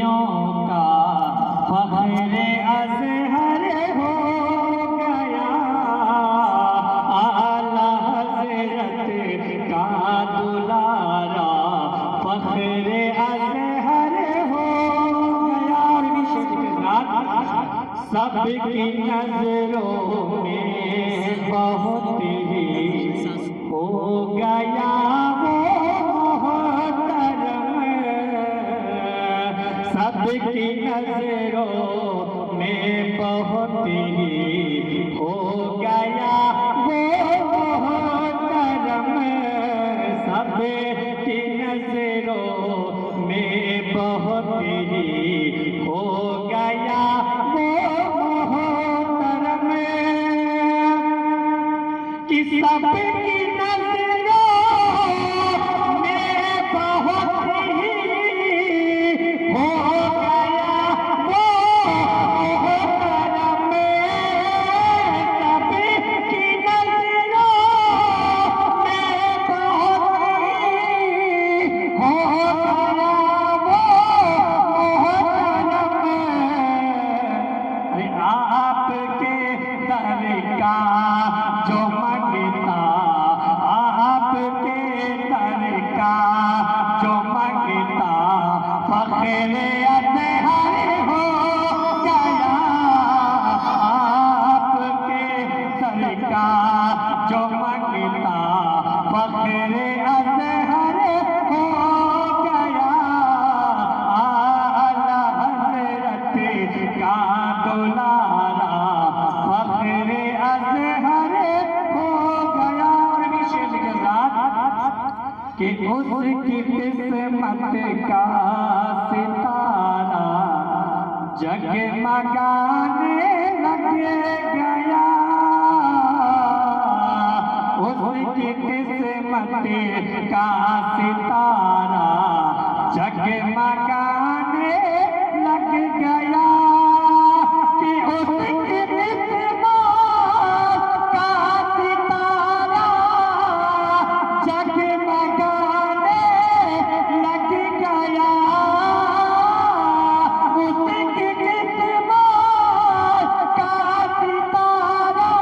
نبیوں کا فخر ازہر ہو گیا، اعلی حضرت کا دلارا فخر ازہر ہو گیا۔ اور بھی شعر کے ساتھ سب کی نظروں میں بہت ہی ہو گیا وہ محترم، سب کی نظروں میں بہت ہی ہو گیا وہ محترم، سب کی نظروں میں بہت ہی ہو گیا وہ محترم، کہ سب کی نظروں میں بہت ہی ہو گیا وہ محترم، سب کی نظروں میں بہت ہی ہو گیا وہ محترم۔ آپ کے در کا جو منگتا، آپ کے در کا جو منگتا فخر ازہر ہو گیا، آپ کے در کا جو منگتا فخر ازہر ہو گیا، اعلی حضرت کا دلارا فخر ازہر ہو گیا۔ اور بھی شعر کے ساتھ کہ اس کی قسمت کا ستارہ جگمگانے لگ گیا، اس کی قسمت کا ستارہ جگمگانے لگ گیا، کہ اس کی قسمت کا ستارہ جگمگانے لگ گیا، اس کی قسمت کا ستارہ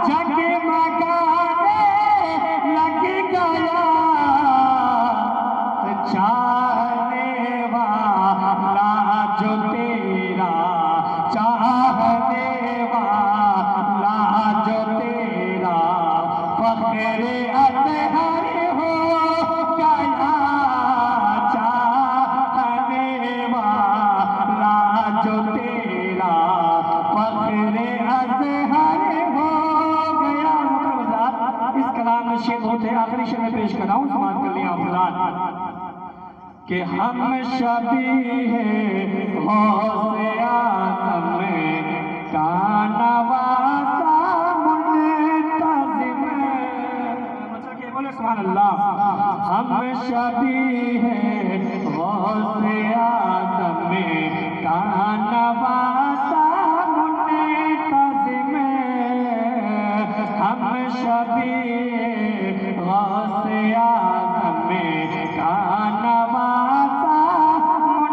جگمگانے لگ گیا، چاہنے والا جو تیرا، چاہنے والا جو تیرا فخر ازہر ہو گیا، چاہنے والا جو تیرا فخر ازہر ہو گیا۔ اس کلام میں شعر ہوتے ہیں، آخری شعر میں پیش کر رہا ہوں، سماعت کر لیں آپ حضرات، کہ ہم شبیہ غوث اعظم کا نواسا منتظم، مطلب کہ بولے سبحان اللہ، ہم شبیہ غوث اعظم کا نواسا منتظم، ہم شبیہ غوث اعظم کا نواسا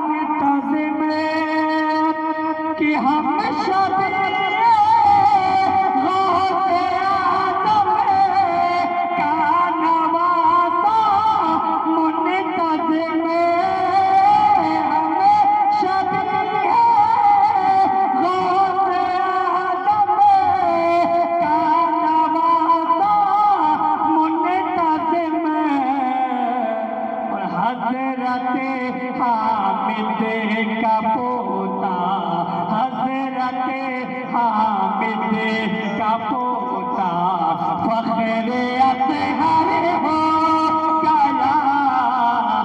منتظم، کہ ہم شبیہ غوث اعظم کا نواسا منتظم، ہم شبیہ غوث اعظم کا نواسا منتظم، اور حضرت حامد کا پوتا، حضرت حامد کا پوتا فخر ازہر ہو گیا،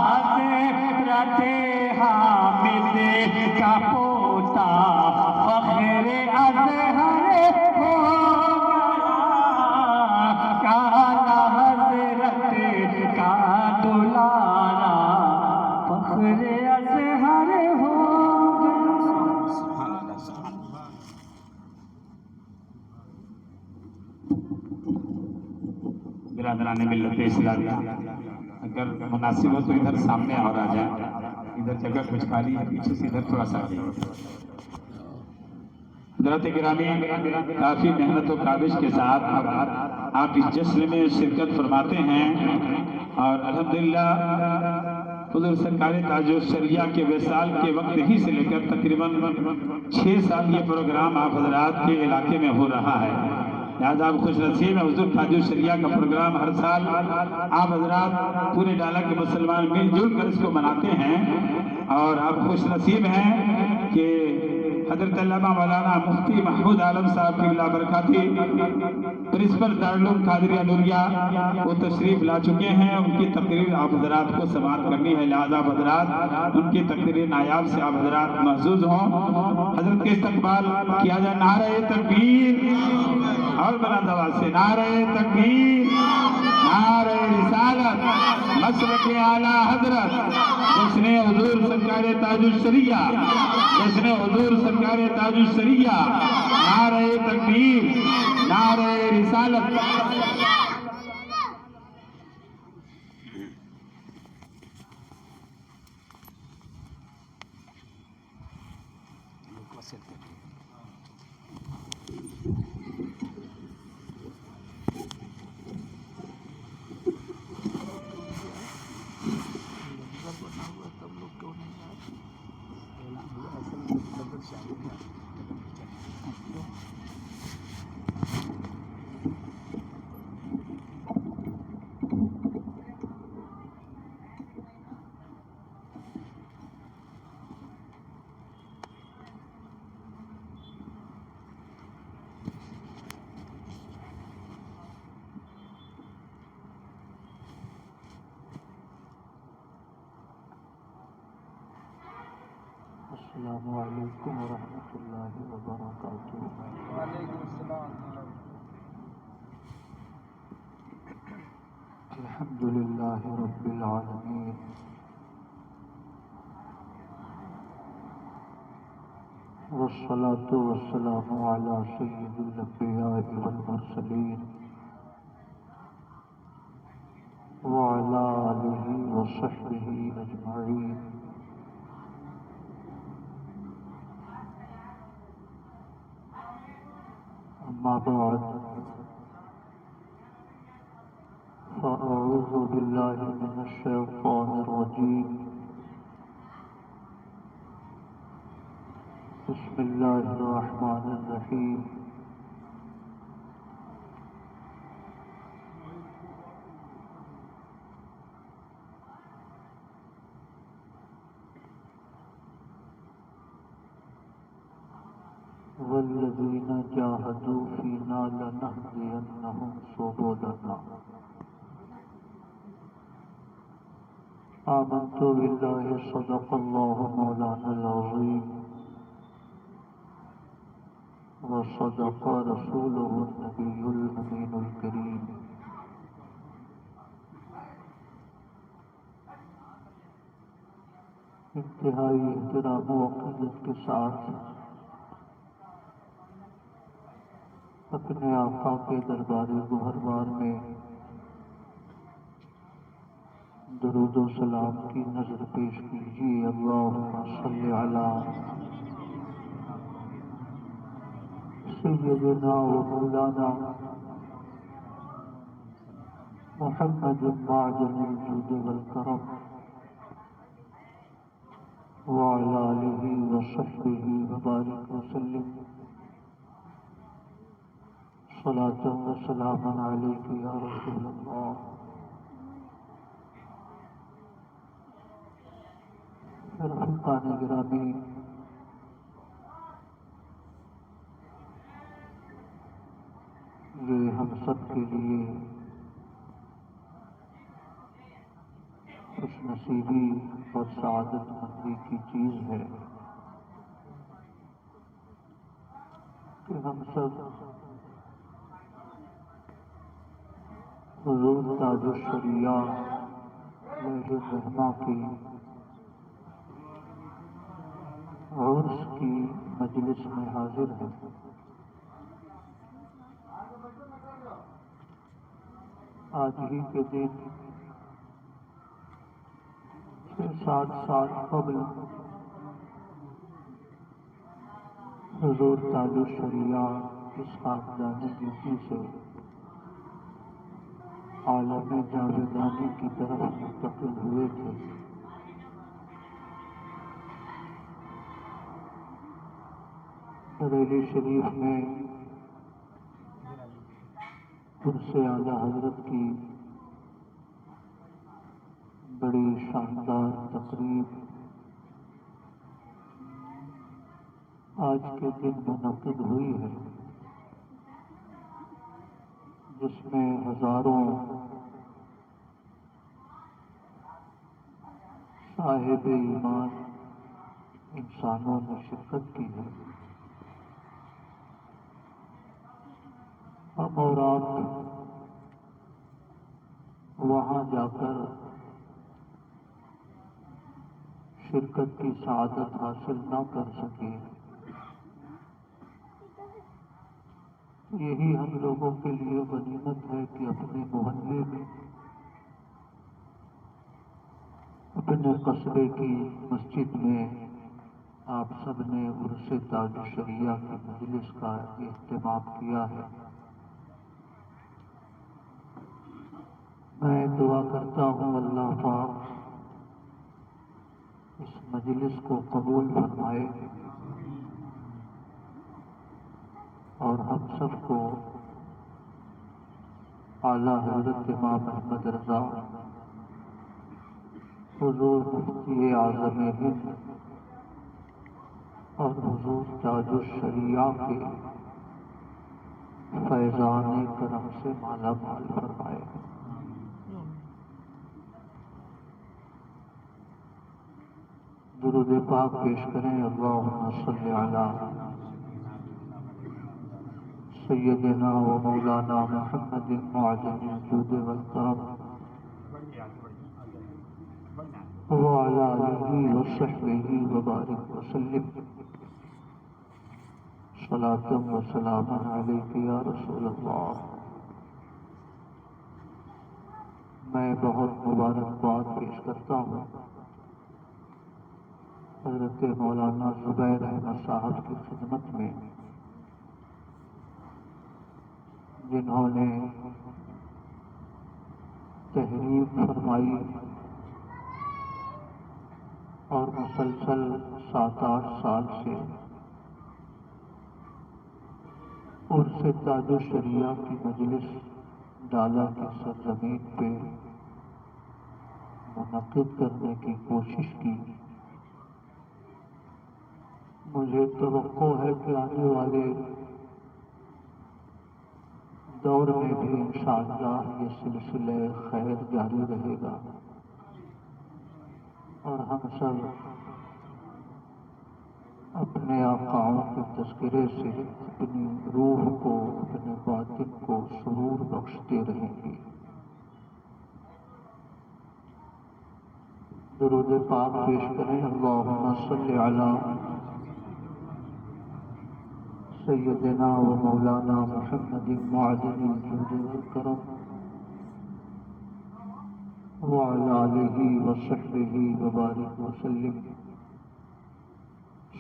حضرت حامد کا پوتا فخر ازہر ہو گیا، اعلی حضرت کا دلارا فخر ازہر ہو برادران ملت اسلامیہ، اگر مناسب ہو تو ادھر سامنے اور آ جائیں۔ ادھر جگہ کچھ خالی ہے، پیچھے سے ادھر تھوڑا سا آگے۔ حضرات گرامی، کافی محنت و کاوش کے ساتھ آپ اس جشن میں شرکت فرماتے ہیں، اور الحمدللہ حضور سرکار تاج الشریعہ کے وصال کے وقت ہی سے لے کر تقریباً 6 سال یہ پروگرام آپ حضرات کے علاقے میں ہو رہا ہے۔ لہٰذا آپ خوش نصیب ہیں، حضور تاج الشریعہ کا پروگرام ہر سال آپ حضرات پورے ڈالہ کے مسلمان مل جل کر اس کو مناتے ہیں، اور آپ خوش نصیب ہیں کہ حضرت علامہ مولانا مفتی محمود عالم صاحب کی بلا برکاتی پرنسپل دارالعلوم قادریہ نوریہ وہ تشریف لا چکے ہیں۔ ان کی تقریر آپ حضرات کو سماعت کرنی ہے، لہذا آپ حضرات ان کی تقریر نایاب سے آپ حضرات محظوظ ہوں۔ حضرت کے استقبال کیا جائے۔ نعرہ تکبیر، اور بلند آواز سے نعرہ تکبیر، نعرہ رسالت، مسلک اعلیٰ حضرت، جشن حضور سرکار تاج الشریعہ، جشن حضور سرکار تاج الشریعہ، نعرہ تکبیر، نعرہ رسالت۔ السلام علیکم ورحمۃ اللہ وبرکاتہ۔ وعلیکم السلام۔ الحمد للہ رب العالمین، والصلاة والسلام علی سید الانبیاء والمرسلین، وعلی آلہ وصحبہ اجمعین۔ اما بعد، فاعوذ باللہ من الشیطان الرجیم، بسم اللہ الرحمن الرحیم۔ والذین جاہدوا فینا لنہدینہم سبلنا۔ آمنت باللہ، صدق اللہ مولانا العظیم، وصدق رسولہ النبی الامین الکریم۔ انتہائی احترام و عقیدت کے ساتھ اپنے آقا کے دربار گوہربار میں درود و سلام کی نظر پیش کیجیے۔ اللہم صلی علی سیدنا و مولانا محمد معدن الجود والکرم، وعلی آلہ وصحبہ وبارک وسلم، صلاۃ و سلام علیک یا رسول اللہ۔ رفیقان گرامی، یہ ہم سب کے لیے خوش نصیبی اور سعادت مندی کی چیز ہے کہ ہم سب حضور تاج الشریعہ علیہ الرحمہ کی عرس کی مجلس میں حاضر ہیں۔ آج ہی کے دن 6 7 سال قبل حضور تاج الشریعہ اس خاکدان گیتی سے عالم جاویدانی کی طرف منتقل ہوئے تھے۔ بریلی شریف میں عرس اعلیٰ حضرت کی بڑی شاندار تقریب آج کے دن منعقد ہوئی ہے، جس میں ہزاروں صاحب ایمان انسانوں نے شرکت کی ہے۔ ہم اور آپ وہاں جا کر شرکت کی سعادت حاصل نہ کر سکے، یہی ہم لوگوں کے لیے غنیمت ہے کہ اپنے محلے میں، اپنے قصبے کی مسجد میں آپ سب نے عرس تاج الشریعہ کی مجلس کا اہتمام کیا ہے۔ میں دعا کرتا ہوں اللہ پاک اس مجلس کو قبول فرمائے اور ہم سب کو اعلیٰ حضرت امام احمد رضا حضور مفتی اعظم ہند اور حضور تاج الشریعہ کے فیضان کرم سے مالا مال فرمائے۔ درود پاک پیش کریں۔ اللہم صلی علی سیدنا و مولانا محمد معدن الجود والکرم وعلی آلہ وصحبہ وبارک وسلم۔ صلاۃ و سلام علیک یا رسول اللہ۔ میں بہت مبارکباد پیش کرتا ہوں حضرت مولانا زبیر احمد صاحب کی خدمت میں، جنہوں نے تحریر فرمائی اور مسلسل 7-8 سال سے عرس تاج الشریعہ کی مجلس ڈالا کی سرزمین پہ منعقد کرنے کی کوشش کی۔ مجھے توقع ہے کہ آنے والے دور میں بھی انشاءاللہ یہ سلسلہ خیر جاری رہے گا اور ہم سب اپنے آقاؤں کے تذکرے سے اپنی روح کو، اپنے باطن کو سرور بخشتے رہیں گے۔ درود پاک پیش کریں۔ اللہم صلی علی سیدنا و مولانا محمد معدن الجود والکرم وعلی آلہ وصحبہ وبارک وسلم۔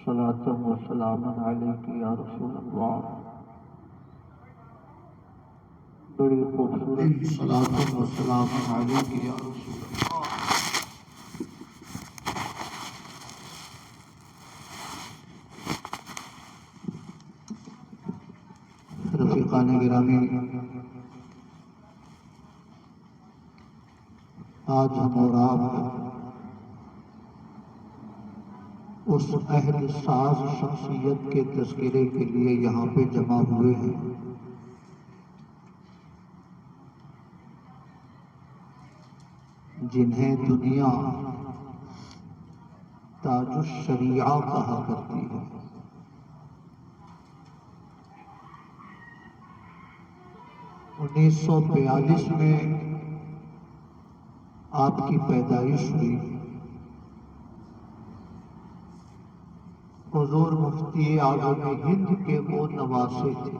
صلاۃ و سلام علیک یا رسول اللہ۔ بڑی خوبصورت صلاۃ و سلام علیک یا رسول اللہ۔ رفیقان گرامی، آج ہم اور آپ اس اہل ساز شخصیت کے تذکرے کے لیے یہاں پہ جمع ہوئے ہیں جنہیں دنیا تاج الشریعہ کہا کرتی ہے۔ 1942 میں آپ کی پیدائش ہوئی۔ حضور مفتی اعظم ہند کے وہ نواسے تھے۔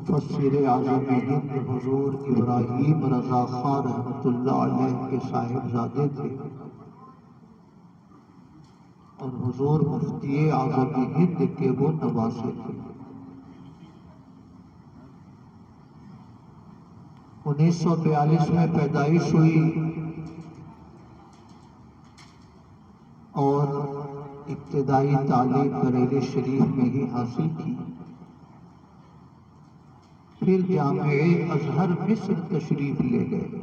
مفسر اعظم ہند حضور ابراہیم رضا خان رحمۃ اللہ علیہ کے صاحبزادے تھے اور حضور مفتی اعظم ہند کے وہ نواسے تھے۔ 1942 میں پیدائش ہوئی اور ابتدائی تعلیم بریلی شریف میں ہی حاصل کی، پھر جامعہ ازہر مصر تشریف لے گئے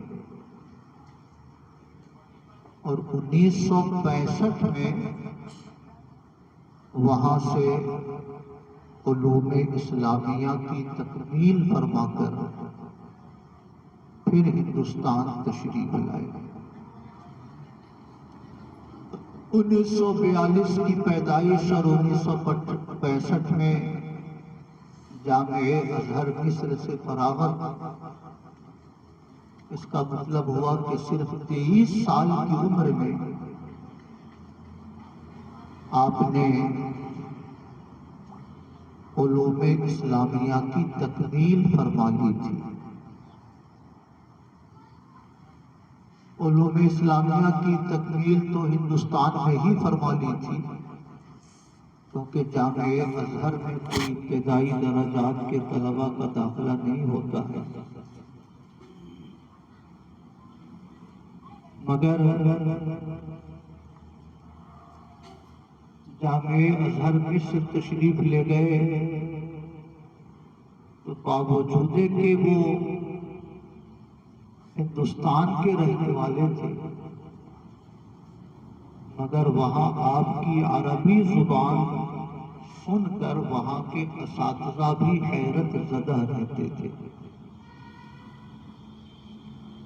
اور 1965 میں وہاں سے علوم اسلامیہ کی تکمیل فرما کر پھر ہندوستان تشریف لائے۔ 1942 کی پیدائش اور 1965 میں جامعہ ازہر مصر سے فراغت، اس کا مطلب ہوا کہ صرف 23 سال کی عمر میں آپ نے علوم اسلامیہ کی تکمیل فرما لی تھی۔ علوم اسلامیہ کی تکمیل تو ہندوستان میں ہی فرما لی تھی، کیونکہ جامعہ ازہر میں کوئی ابتدائی درجات کے طلباء کا داخلہ نہیں ہوتا ہے، مگر جامعہ ازہر مصر تشریف لے گئے تو باوجود کہ وہ ہندوستان کے رہنے والے تھے، مگر وہاں آپ کی عربی زبان سن کر وہاں کے اساتذہ بھی حیرت زدہ رہتے تھے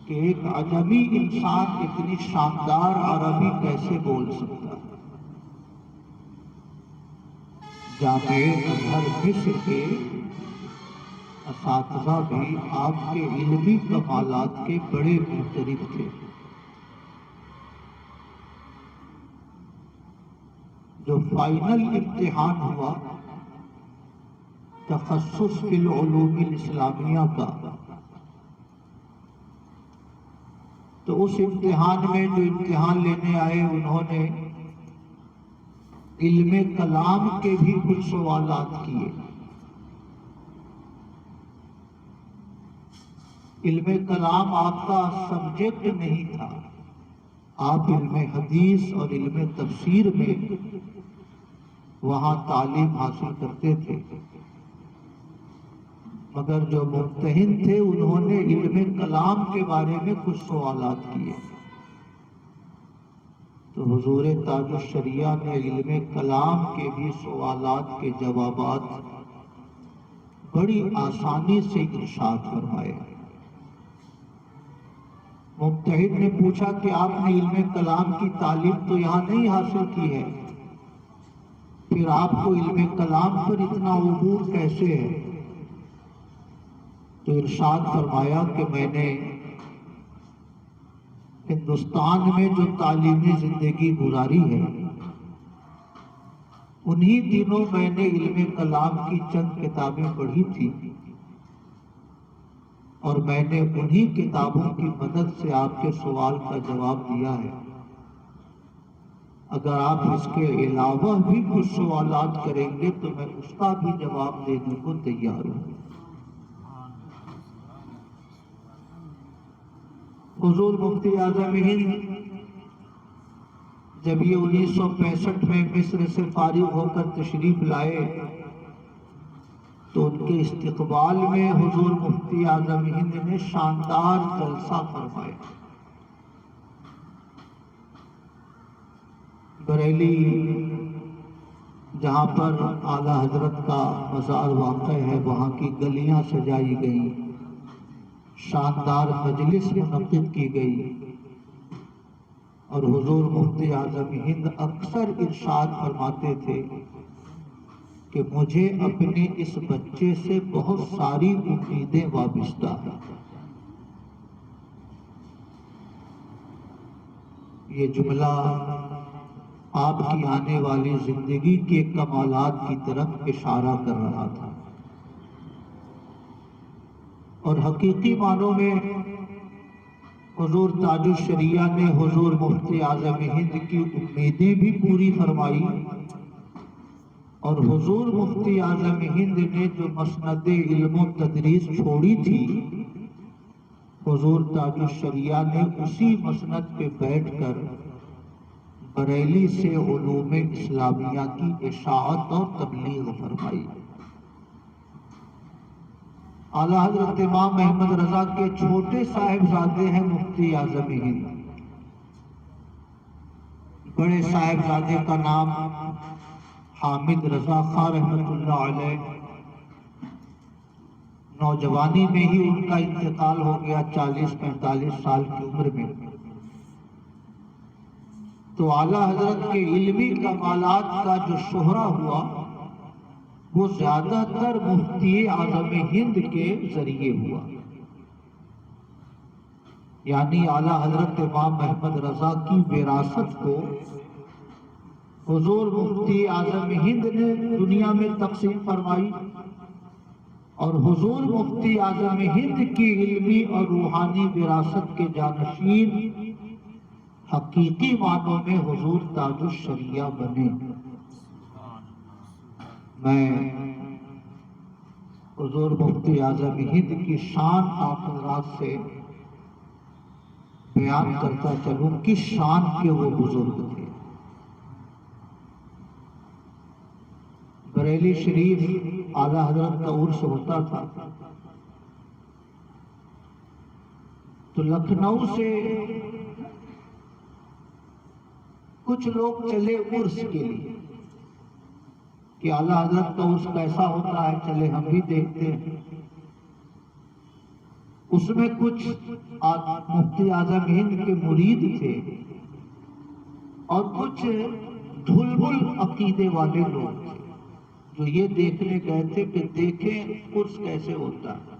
کہ ایک عجمی انسان اتنی شاندار عربی کیسے بول سکتا ہے۔ جامعہ ازہر مصر کے اساتذہ بھی آپ کے علمی کمالات کے بڑے معترف تھے۔ جو فائنل امتحان ہوا تخصص فی العلوم الاسلامیہ کا، تو اس امتحان میں جو امتحان لینے آئے انہوں نے علم کلام کے بھی کچھ سوالات کیے۔ علم کلام آپ کا سبجیکٹ نہیں تھا، آپ علم حدیث اور علم تفسیر میں وہاں تعلیم حاصل کرتے تھے، مگر جو ممتحن تھے انہوں نے علم کلام کے بارے میں کچھ سوالات کیے، تو حضور تاج الشریعہ نے علم کلام کے بھی سوالات کے جوابات بڑی آسانی سے ارشاد فرمائے۔ ممتحن نے پوچھا کہ آپ نے علم کلام کی تعلیم تو یہاں نہیں حاصل کی ہے، پھر آپ کو علم کلام پر اتنا عبور کیسے ہے؟ تو ارشاد فرمایا کہ میں نے ہندوستان میں جو تعلیمی زندگی گزاری ہے، انہی دنوں میں نے علم کلام کی چند کتابیں پڑھی تھی اور میں نے انہی کتابوں کی مدد سے آپ کے سوال کا جواب دیا ہے۔ اگر آپ اس کے علاوہ بھی کچھ سوالات کریں گے تو میں اس کا بھی جواب دینے کو تیار ہوں۔ حضور مفتی اعظم ہند جب یہ 1965 میں مصر سے فارغ ہو کر تشریف لائے تو ان کے استقبال میں حضور مفتی اعظم ہند نے شاندار جلسہ فرمایا۔ بریلی جہاں پر اعلیٰ حضرت کا مزار واقع ہے وہاں کی گلیاں سجائی گئیں، شاندار مجلس منعقد کی گئی، اور حضور مفتی اعظم ہند اکثر ارشاد فرماتے تھے کہ مجھے اپنے اس بچے سے بہت ساری امیدیں وابستہ ہیں۔ یہ جملہ آپ کی آنے والی زندگی کے کمالات کی طرف اشارہ کر رہا تھا۔ اور حقیقی معنوں میں حضور تاج الشریعہ نے حضور مفتی اعظم ہند کی امیدیں بھی پوری فرمائی، اور حضور مفتی اعظم ہند نے جو مسند علم و تدریس چھوڑی تھی، حضور تاج الشریعہ نے اسی مسند پہ بیٹھ کر بریلی سے علوم اسلامیہ کی اشاعت اور تبلیغ فرمائی۔ اعلیٰ حضرت امام احمد رضا کے چھوٹے صاحبزادے ہیں مفتی اعظم ہند۔ بڑے صاحبزادے کا نام حامد رضا خاں رحمۃ اللہ علیہ، نوجوانی میں ہی ان کا انتقال ہو گیا، 40-45 سال کی عمر میں۔ تو اعلیٰ حضرت کے علمی کمالات کا جو شہرہ ہوا وہ زیادہ تر مفتی اعظم ہند کے ذریعے ہوا، یعنی اعلیٰ حضرت امام احمد رضا کی وراثت کو حضور مفتی اعظم ہند نے دنیا میں تقسیم فرمائی، اور حضور مفتی اعظم ہند کی علمی اور روحانی وراثت کے جانشین حقیقی معنوں میں حضور تاج الشریعہ بنے۔ میں حضور مفتی اعظم ہند کی شان آپ حضرات سے بیان کرتا چلوں، کس شان کے وہ بزرگ تھے۔ بریلی شریف اعلیٰ حضرت کا عرس ہوتا تھا تو لکھنؤ سے کچھ لوگ چلے عرس کے لیے کہ اعلیٰ حضرت کا عرس کیسا ہوتا ہے، چلے ہم بھی دیکھتے ہیں۔ اس میں کچھ مفتی اعظم ہند کے مرید تھے اور کچھ دھلبل عقیدے والے لوگ تھے جو یہ دیکھنے گئے تھے کہ دیکھیں عرس کیسے ہوتا ہے۔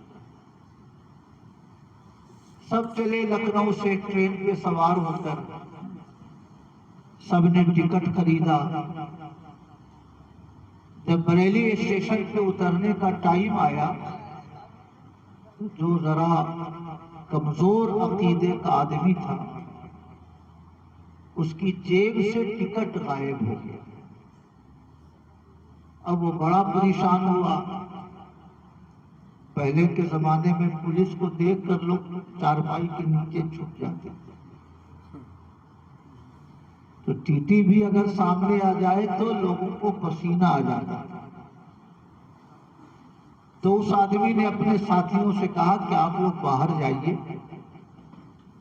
سب چلے لکھنؤ سے ٹرین پہ سوار ہو کر، سب نے ٹکٹ خریدا۔ جب بریلی اسٹیشن پہ اترنے کا ٹائم آیا، جو ذرا کمزور عقیدے کا آدمی تھا اس کی جیب سے ٹکٹ غائب ہو گیا۔ اب وہ بڑا پریشان ہوا۔ پہلے کے زمانے میں پولیس کو دیکھ کر لوگ چارپائی کے نیچے چھپ جاتے تھے، تو ٹی ٹی بھی اگر سامنے آ جائے تو لوگوں کو پسینہ آ جاتا۔ تو اس آدمی نے اپنے ساتھیوں سے کہا کہ آپ لوگ باہر جائیے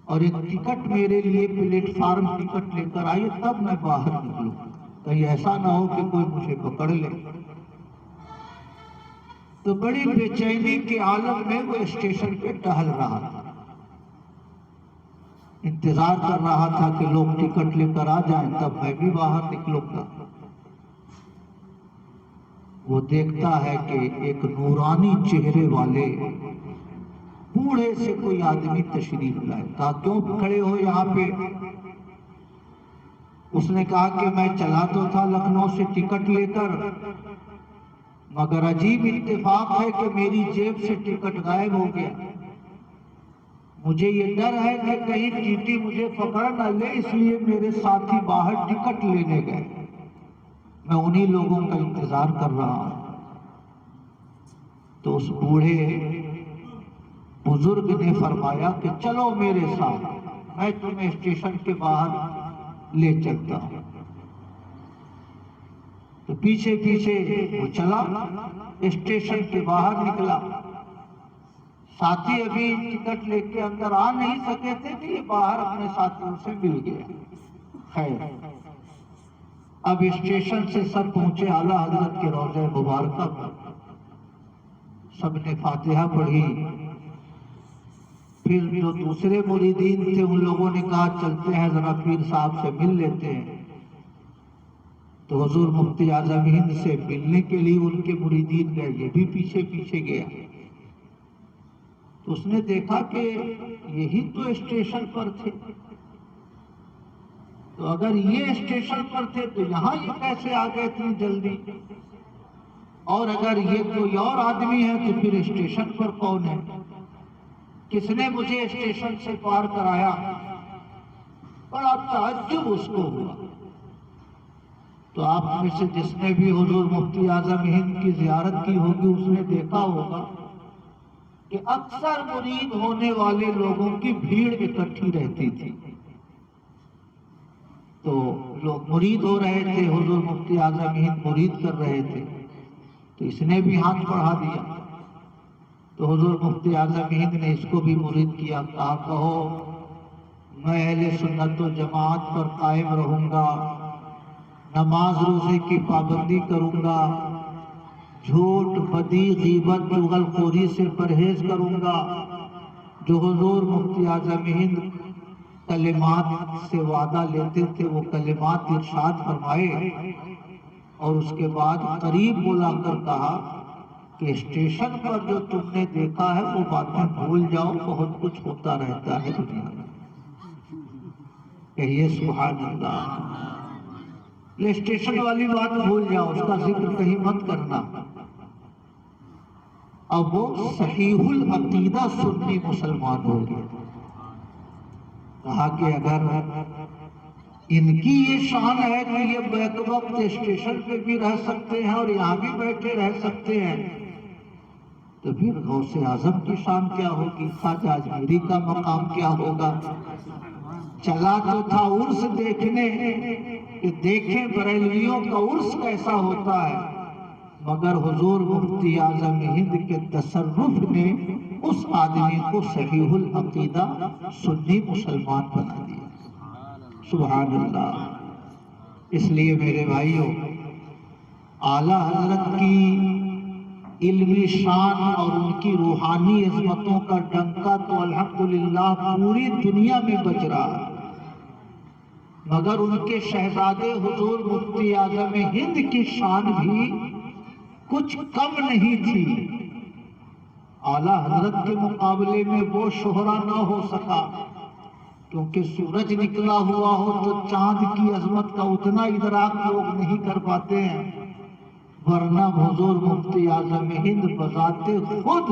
اور ایک ٹکٹ میرے لیے پلیٹ فارم ٹکٹ لے کر آئیے، تب میں باہر نکلوں، کہیں ایسا نہ ہو کہ کوئی مجھے پکڑ لے۔ تو بڑی بے چینی کے عالم میں وہ اسٹیشن پہ ٹہل رہا تھا، انتظار کر رہا تھا کہ لوگ ٹکٹ لے کر آ جائیں تب میں بھی باہر نکلوں گا۔ وہ دیکھتا ہے کہ ایک نورانی چہرے والے بوڑھے سے کوئی آدمی تشریف لائے۔ کہا کیوں کھڑے ہو یہاں پہ؟ اس نے کہا کہ میں چلا تو تھا لکھنؤ سے ٹکٹ لے کر، مگر عجیب اتفاق ہے کہ میری جیب سے ٹکٹ غائب ہو گیا۔ مجھے یہ ڈر ہے کہ کہیں ٹی ٹی مجھے پکڑ نہ لے، اس لیے میرے ساتھی باہر ٹکٹ لینے گئے، میں انہی لوگوں کا انتظار کر رہا ہوں۔ تو اس بوڑھے بزرگ نے فرمایا کہ چلو میرے ساتھ، میں تمہیں اسٹیشن کے باہر لے چلتا ہوں۔ تو پیچھے پیچھے وہ چلا، اسٹیشن کے باہر نکلا۔ ساتھی ابھی ٹکٹ لے کے اندر آ نہیں سکے تھے کہ یہ باہر اپنے ساتھیوں سے مل گیا۔ خیر، اب اسٹیشن سے سب پہنچے اعلیٰ حضرت کے روضہ مبارکہ پر، سب نے فاتحہ پڑھی۔ پھر جو دوسرے مریدین تھے ان لوگوں نے کہا چلتے ہیں ذرا پیر صاحب سے مل لیتے ہیں۔ تو حضور مفتی اعظم ہند سے ملنے کے لیے ان کے مریدین گئے، یہ بھی پیچھے پیچھے گیا۔ تو اس نے دیکھا کہ یہی تو اسٹیشن پر تھے، تو اگر یہ اسٹیشن پر تھے تو یہاں یہ کیسے آ گئے اتنی جلدی، اور اگر یہ کوئی اور آدمی ہے تو پھر اسٹیشن پر کون ہے؟ کس نے مجھے اسٹیشن سے پار کرایا؟ بڑا تعجب اس کو ہوا۔ تو آپ میں سے جس نے بھی حضور مفتی اعظم ہند کی زیارت کی ہوگی اس نے دیکھا ہوگا کہ اکثر مرید ہونے والے لوگوں کی بھیڑ اکٹھی رہتی تھی۔ تو لوگ مرید ہو رہے تھے، حضور مفتی اعظم ہند مرید کر رہے تھے، تو اس نے بھی ہاتھ بڑھا دیا۔ تو حضور مفتی اعظم ہند نے اس کو بھی مرید کیا، کہا کہو میں اہل سنت و جماعت پر قائم رہوں گا، نماز روزے کی پابندی کروں گا، جھوٹ بدی غیبت چغل خوری سے پرہیز کروں گا۔ جو حضور مفتی اعظم ہند کلمات سے وعدہ لیتے تھے وہ کلمات ارشاد فرمائے، اور اس کے بعد قریب بلا کر کہا کہ اسٹیشن پر جو تم نے دیکھا ہے وہ باتیں بھول جاؤ، بہت کچھ ہوتا رہتا ہے دنیا میں۔ کہیے سبحان اللہ۔ اسٹیشن والی بات بھول جاؤ، اس کا ذکر کہیں مت کرنا۔ اب وہ صحیح العقیدہ سنی مسلمان ہو گئے۔ کہا کہ اگر ان کی یہ شان ہے کہ یہ بیک وقت اسٹیشن پہ بھی رہ سکتے ہیں اور یہاں بھی بیٹھے رہ سکتے ہیں، تو پھر غوث اعظم کی شان کیا ہوگی، خواجہ اجمیری کا مقام کیا ہوگا۔ چلا تو تھا عرس دیکھنے کہ دیکھیں بریلویوں کا عرس کیسا ہوتا ہے، مگر حضور مفتی اعظم ہند کے تصرف نے اس آدمی کو صحیح العقیدہ سنی مسلمان بنا دیا۔ سبحان اللہ۔ اس لیے میرے بھائیوں، اعلیٰ حضرت کی علمی شان اور ان کی روحانی عظمتوں کا ڈنکا تو الحمدللہ پوری دنیا میں بج رہا ہے، مگر ان کے شہزادے حضور مفتی اعظم ہند کی شان بھی کچھ کم نہیں تھی۔ اعلیٰ حضرت کے مقابلے میں وہ شہرا نہ ہو سکا، کیونکہ سورج نکلا ہوا ہو تو چاند کی عظمت کا اتنا ادراک لوگ نہیں کر پاتے ہیں، ورنہ حضور مفتی اعظم ہند بذات خود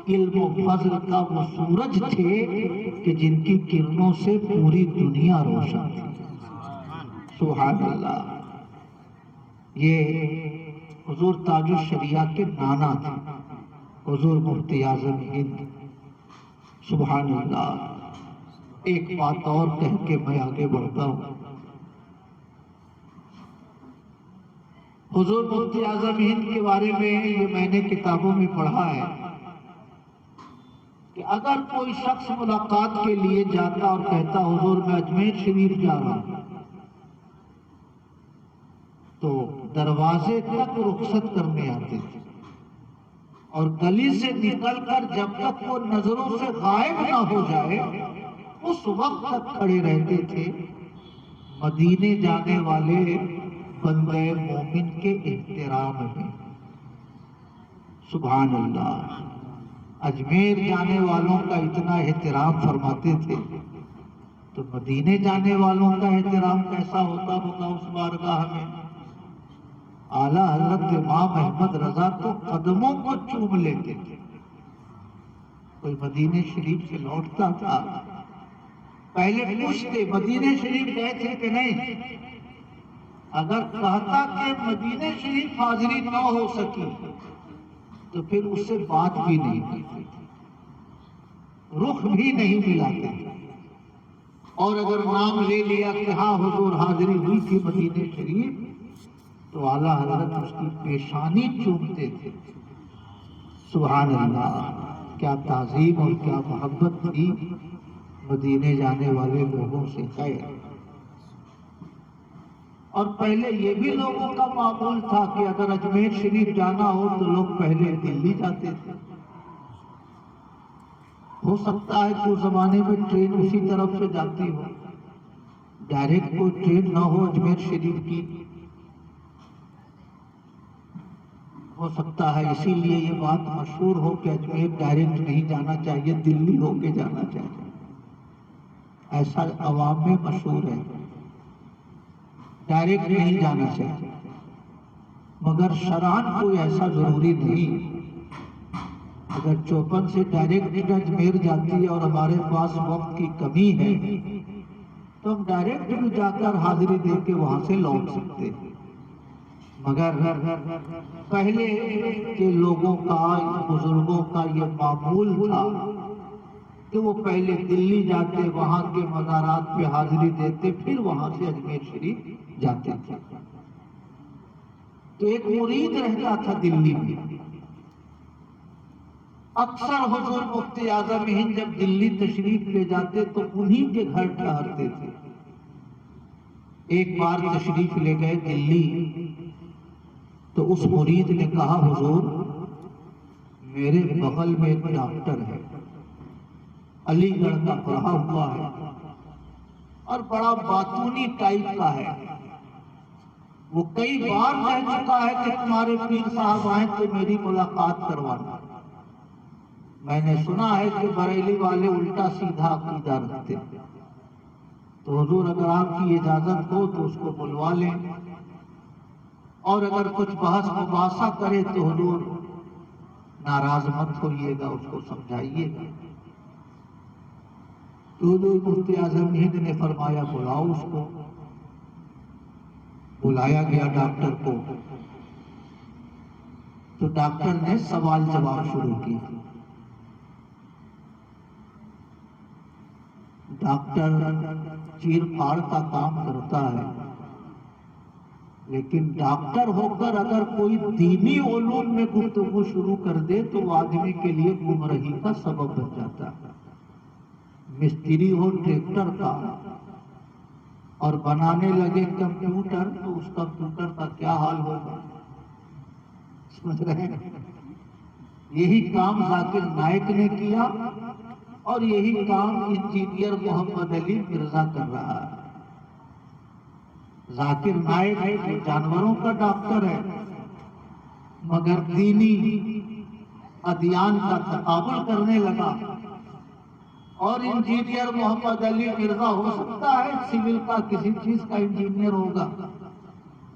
علم و فضل کا وہ سورج تھے کہ جن کی کرنوں سے پوری دنیا روشن تھی۔ سبحان اللہ۔ یہ حضور تاج الشریعہ کے نانا تھے، حضور مفتی اعظم ہند۔ سبحان اللہ۔ ایک بات اور کہہ کے میں آگے بڑھتا ہوں۔ حضور مفتی اعظم ہند کے بارے میں یہ میں نے کتابوں میں پڑھا ہے کہ اگر کوئی شخص ملاقات کے لیے جاتا اور کہتا حضور میں اجمیر شریف جا رہا ہوں، تو دروازے تک رخصت کرنے آتے تھے، اور گلی سے نکل کر جب تک وہ نظروں سے غائب نہ ہو جائے اس وقت تک کھڑے رہتے تھے، مدینے جانے والے بندے مومن کے احترام میں۔ سبحان اللہ۔ اجمیر جانے والوں کا اتنا احترام فرماتے تھے، تو مدینے جانے والوں کا احترام کیسا ہوتا ہوگا اس بارگاہ میں۔ اعلیٰ حضرت امام احمد رضا تو قدموں کو چوم لیتے تھے۔ کوئی مدینے شریف سے لوٹتا تھا، پہلے پوچھتے مدینے شریف گئے تھے کہ نہیں، اگر کہتا کہ مدینے شریف حاضری نہ ہو سکی تو پھر اس سے بات بھی نہیں کرتے تھے، رخ بھی نہیں ملاتے تھے، اور اگر نام لے لیا کہ ہاں حضور حاضری ہوئی تھی مدینے شریف، تو اعلیٰ حضرت اس کی پیشانی چومتے تھے۔ سبحان اللہ۔ کیا تعظیم اور کیا محبت تھی مدینے جانے والے لوگوں سے۔ خیر، اور پہلے یہ بھی لوگوں کا معمول تھا کہ اگر اجمیر شریف جانا ہو تو لوگ پہلے دلی جاتے تھے۔ ہو سکتا ہے کہ اس زمانے میں ٹرین اسی طرف سے جاتی ہو، ڈائریکٹ کوئی ٹرین نہ ہو اجمیر شریف کی، ہو سکتا ہے اسی لیے یہ بات مشہور ہو کہ اجمیر ڈائریکٹ نہیں جانا چاہیے، دلی ہو کے جانا چاہیے، ایسا عوام میں مشہور ہے، ڈائریکٹ نہیں جانا چاہیے، مگر شرعاً کوئی ایسا ضروری نہیں۔ اگر چوپن سے ڈائریکٹ اجمیر جاتی ہے اور ہمارے پاس وقت کی کمی ہے تو ہم ڈائریکٹ بھی جا کر حاضری دے کے وہاں سے لوٹ سکتے ہیں، مگر پہلے کے لوگوں کا، بزرگوں کا یہ معمول تھا کہ وہ پہلے دلی جاتے، وہاں کے مزارات پہ حاضری دیتے، پھر وہاں سے اجمیر شریف جاتے تھے۔ تو ایک مرید رہتا تھا دلی میں، اکثر حضور مفتی اعظم ہند جب دلی تشریف لے جاتے تو انہی کے گھر ٹھہرتے تھے۔ ایک بار تشریف لے گئے دلی تو اس مرید نے کہا حضور میرے بغل میں ایک ڈاکٹر ہے، علی گڑھ کا پڑھا ہوا ہے اور بڑا باتونی ٹائپ کا ہے، وہ کئی بار کہہ چکا ہے کہ تمہارے پیر صاحب آئیں تو میری ملاقات کروانا۔ میں نے سنا ہے کہ بریلی والے الٹا سیدھا عقیدہ رکھتے ہیں، تو حضور اگر آپ کی اجازت ہو تو اس کو بلوا لیں، اور اگر کچھ بحث مباحثہ کرے تو حضور ناراض مت ہوئیے گا، اس کو سمجھائیے گا۔ تو حضور مفتی اعظم ہند نے فرمایا بلاؤ اس کو۔ بلایا گیا ڈاکٹر کو، تو ڈاکٹر نے سوال جواب شروع کیا۔ ڈاکٹر چیر پھاڑ کا کام کرتا ہے، لیکن ڈاکٹر ہو کر اگر کوئی دینی علوم میں گفتگو شروع کر دے تو وہ آدمی کے لیے گمراہی کا سبب بن جاتا ہے۔ مستری ہو ٹریکٹر کا اور بنانے لگے کمپیوٹر تو اس کمپیوٹر کا کیا حال ہوگا، سمجھ رہے ہیں؟ یہی کام ذاکر نائک نے کیا اور یہی کام انجینئر محمد علی مرزا کر رہا ہے۔ ذاکر نائک جانوروں کا ڈاکٹر ہے، مگر دینی ادیان کا تقابل کرنے لگا، اور انجینئر محمد علی مرزا ہو سکتا ہے سول کا کسی چیز کا انجینئر ہوگا،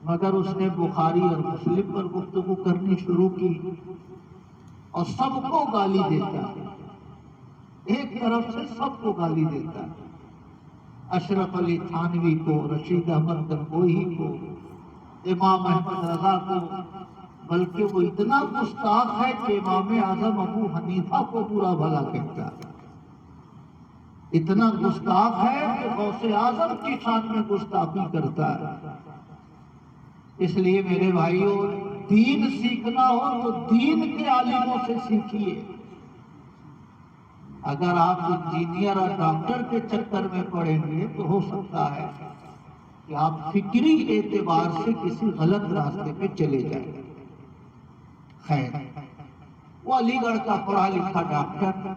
مگر اس نے بخاری اور مسلم پر گفتگو کرنی شروع کی اور سب کو گالی دیتا ہے، ایک طرف سے سب کو گالی دیتا ہے، اشرف علی تھانوی کو، رشید احمد گنگوہی کو، امام احمد رضا کو، بلکہ وہ اتنا گستاخ ہے کہ امام اعظم ابو حنیفہ کو برا بھلا کہتا ہے، اتنا گستاخ ہے کہ غوث اعظم کی شان میں گستاخی کرتا ہے۔ اس لیے میرے بھائیوں، دین سیکھنا ہو تو دین کے عالموں سے سیکھیے۔ اگر آپ انجینئر اور ڈاکٹر کے چکر میں پڑیں گے تو ہو سکتا ہے کہ آپ فکری اعتبار سے کسی غلط راستے پہ چلے جائیں۔ خیر، وہ علی گڑھ کا پڑھا لکھا ڈاکٹر،